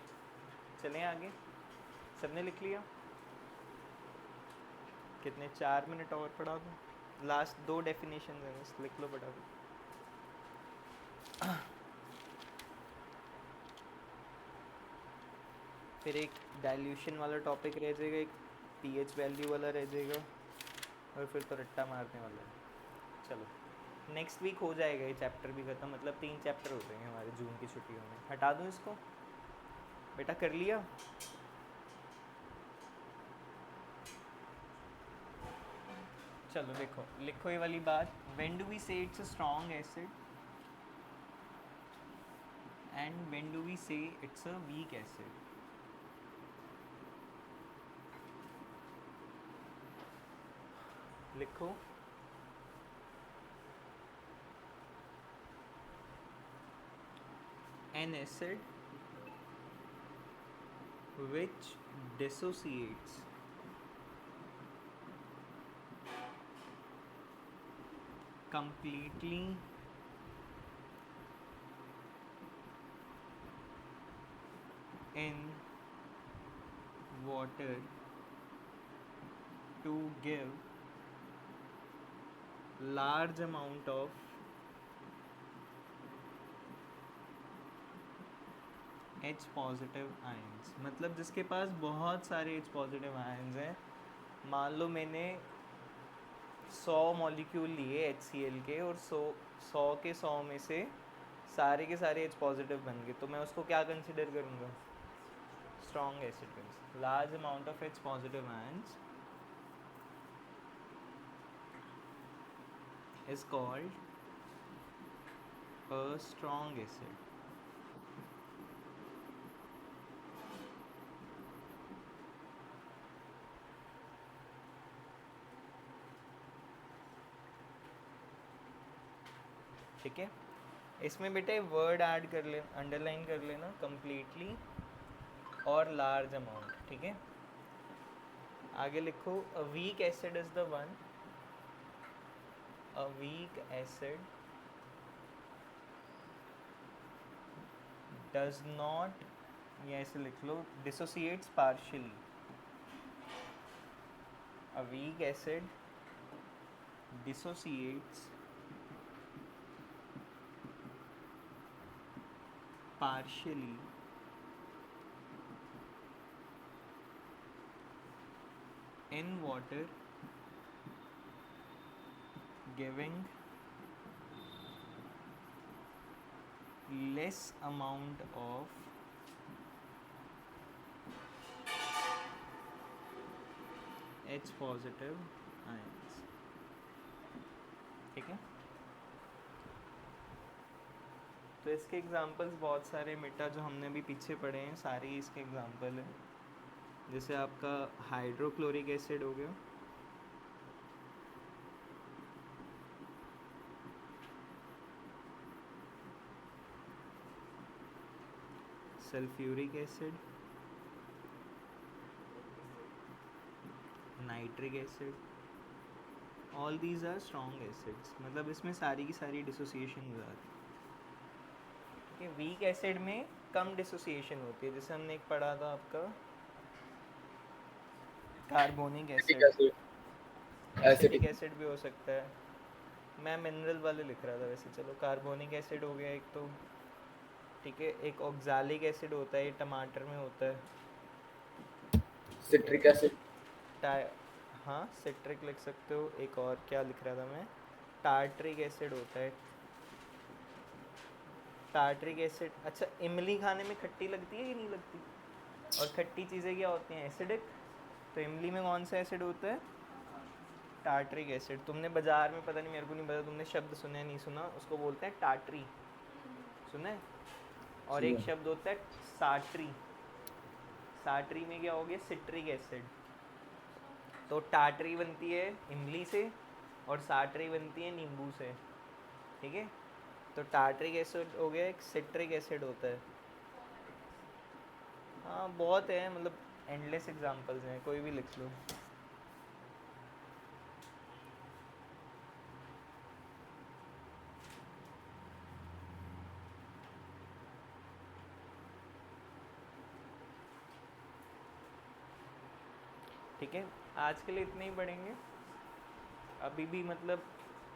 चलें आगे, सबने लिख लिया? कितने 4 मिनट और पढ़ा दूँ? लास्ट 2 डेफिनेशन है, बस लिख लो फटाफट। फिर एक डाइल्यूशन वाला टॉपिक रह जाएगा, एक पीएच वैल्यू वाला रह जाएगा, और फिर तो रट्टा मारने वाला है। चलो नेक्स्ट वीक हो जाएगा ये चैप्टर भी ख़त्म, मतलब 3 चैप्टर हो जाएंगे हमारे जून की छुट्टियों में। हटा दूँ इसको? बेटा कर लिया? चलो देखो, लिखो ये वाली बात। When do we say it's a strong acid and when do we say it's a weak acid? लिखो। An acid which dissociates completely in water to give large amount of H positive ions, मतलब जिसके पास बहुत सारे H पॉजिटिव आयंस हैं। मान लो मैंने 100 मॉलिक्यूल लिए HCl के, और 100 के 100 में से सारे के सारे H पॉजिटिव बन गए, तो मैं उसको क्या कंसिडर करूँगा? Strong acid. Large amount of H positive ions is called a strong acid. ठीक है, इसमें बेटे वर्ड ऐड कर ले, अंडरलाइन कर लेना, कंप्लीटली और लार्ज अमाउंट। ठीक है, आगे लिखो। A weak acid is the one, a weak acid does not, या ऐसे लिख लो, dissociates partially. A weak acid dissociates partially in water, giving less amount of H positive ions। ठीक है, तो इसके एग्जांपल्स बहुत सारे मिटा जो हमने अभी पीछे पढ़े हैं, सारे ही इसके एग्जांपल हैं। जैसे आपका हाइड्रोक्लोरिक एसिड हो गया, sulphuric acid, nitric acid, all these are strong acids. मतलब इसमें सारी की सारी डिसोसिएशन हो जाती है। कि वीक एसिड में कम डिसोसिएशन होती है, जैसे हमने एक पढ़ा था आपका कार्बोनिक एसिड, एसिटिक एसिड भी हो सकता है। मैं मिनरल वाले लिख रहा था वैसे। चलो कार्बोनिक एसिड हो गया एक तो, ठीक है। एक ऑक्जालिक एसिड होता है, ये टमाटर में होता है। सिट्रिक एसिड, हाँ सिट्रिक लिख सकते हो। एक और क्या लिख रहा था मैं, टार्ट्रिक एसिड होता है। टार्ट्रिक एसिड, अच्छा इमली खाने में खट्टी लगती है कि नहीं लगती? और खट्टी चीज़ें क्या होती हैं? एसिडिक। तो इमली में कौन सा एसिड होता है? Tartaric acid. तुमने बाजार में, पता नहीं मेरे को नहीं पता, तुमने शब्द सुना है नहीं सुना, उसको बोलते हैं टाट्री, सुना है? और एक शब्द होता है साट्री। साट्री में क्या हो गया? Citric acid. तो टाट्री बनती है इमली से और साट्री बनती है नींबू से, ठीक है। तो टार्ट्रिक एसिड हो गया, एक सिट्रिक एसिड होता है। हाँ बहुत है, मतलब एंडलेस एग्जांपल्स हैं, कोई भी लिख लो। ठीक है, आज के लिए इतने ही पढ़ेंगे। अभी भी मतलब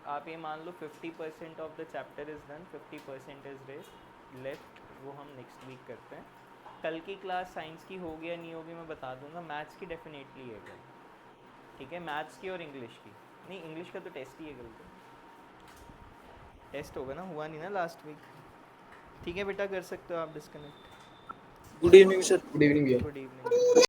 आप ये मान लो 50% of the chapter is done, 50% is left, वो हम नेक्स्ट वीक करते हैं। कल की क्लास साइंस की होगी या नहीं होगी मैं बता दूंगा, मैथ्स की डेफिनेटली है कल, ठीक है, मैथ्स की और इंग्लिश की। नहीं, इंग्लिश का तो टेस्ट ही है कल, तो टेस्ट होगा ना, हुआ नहीं ना लास्ट वीक। ठीक है बेटा, कर सकते हो आप disconnect. Good evening sir. Good evening भैया। Good evening.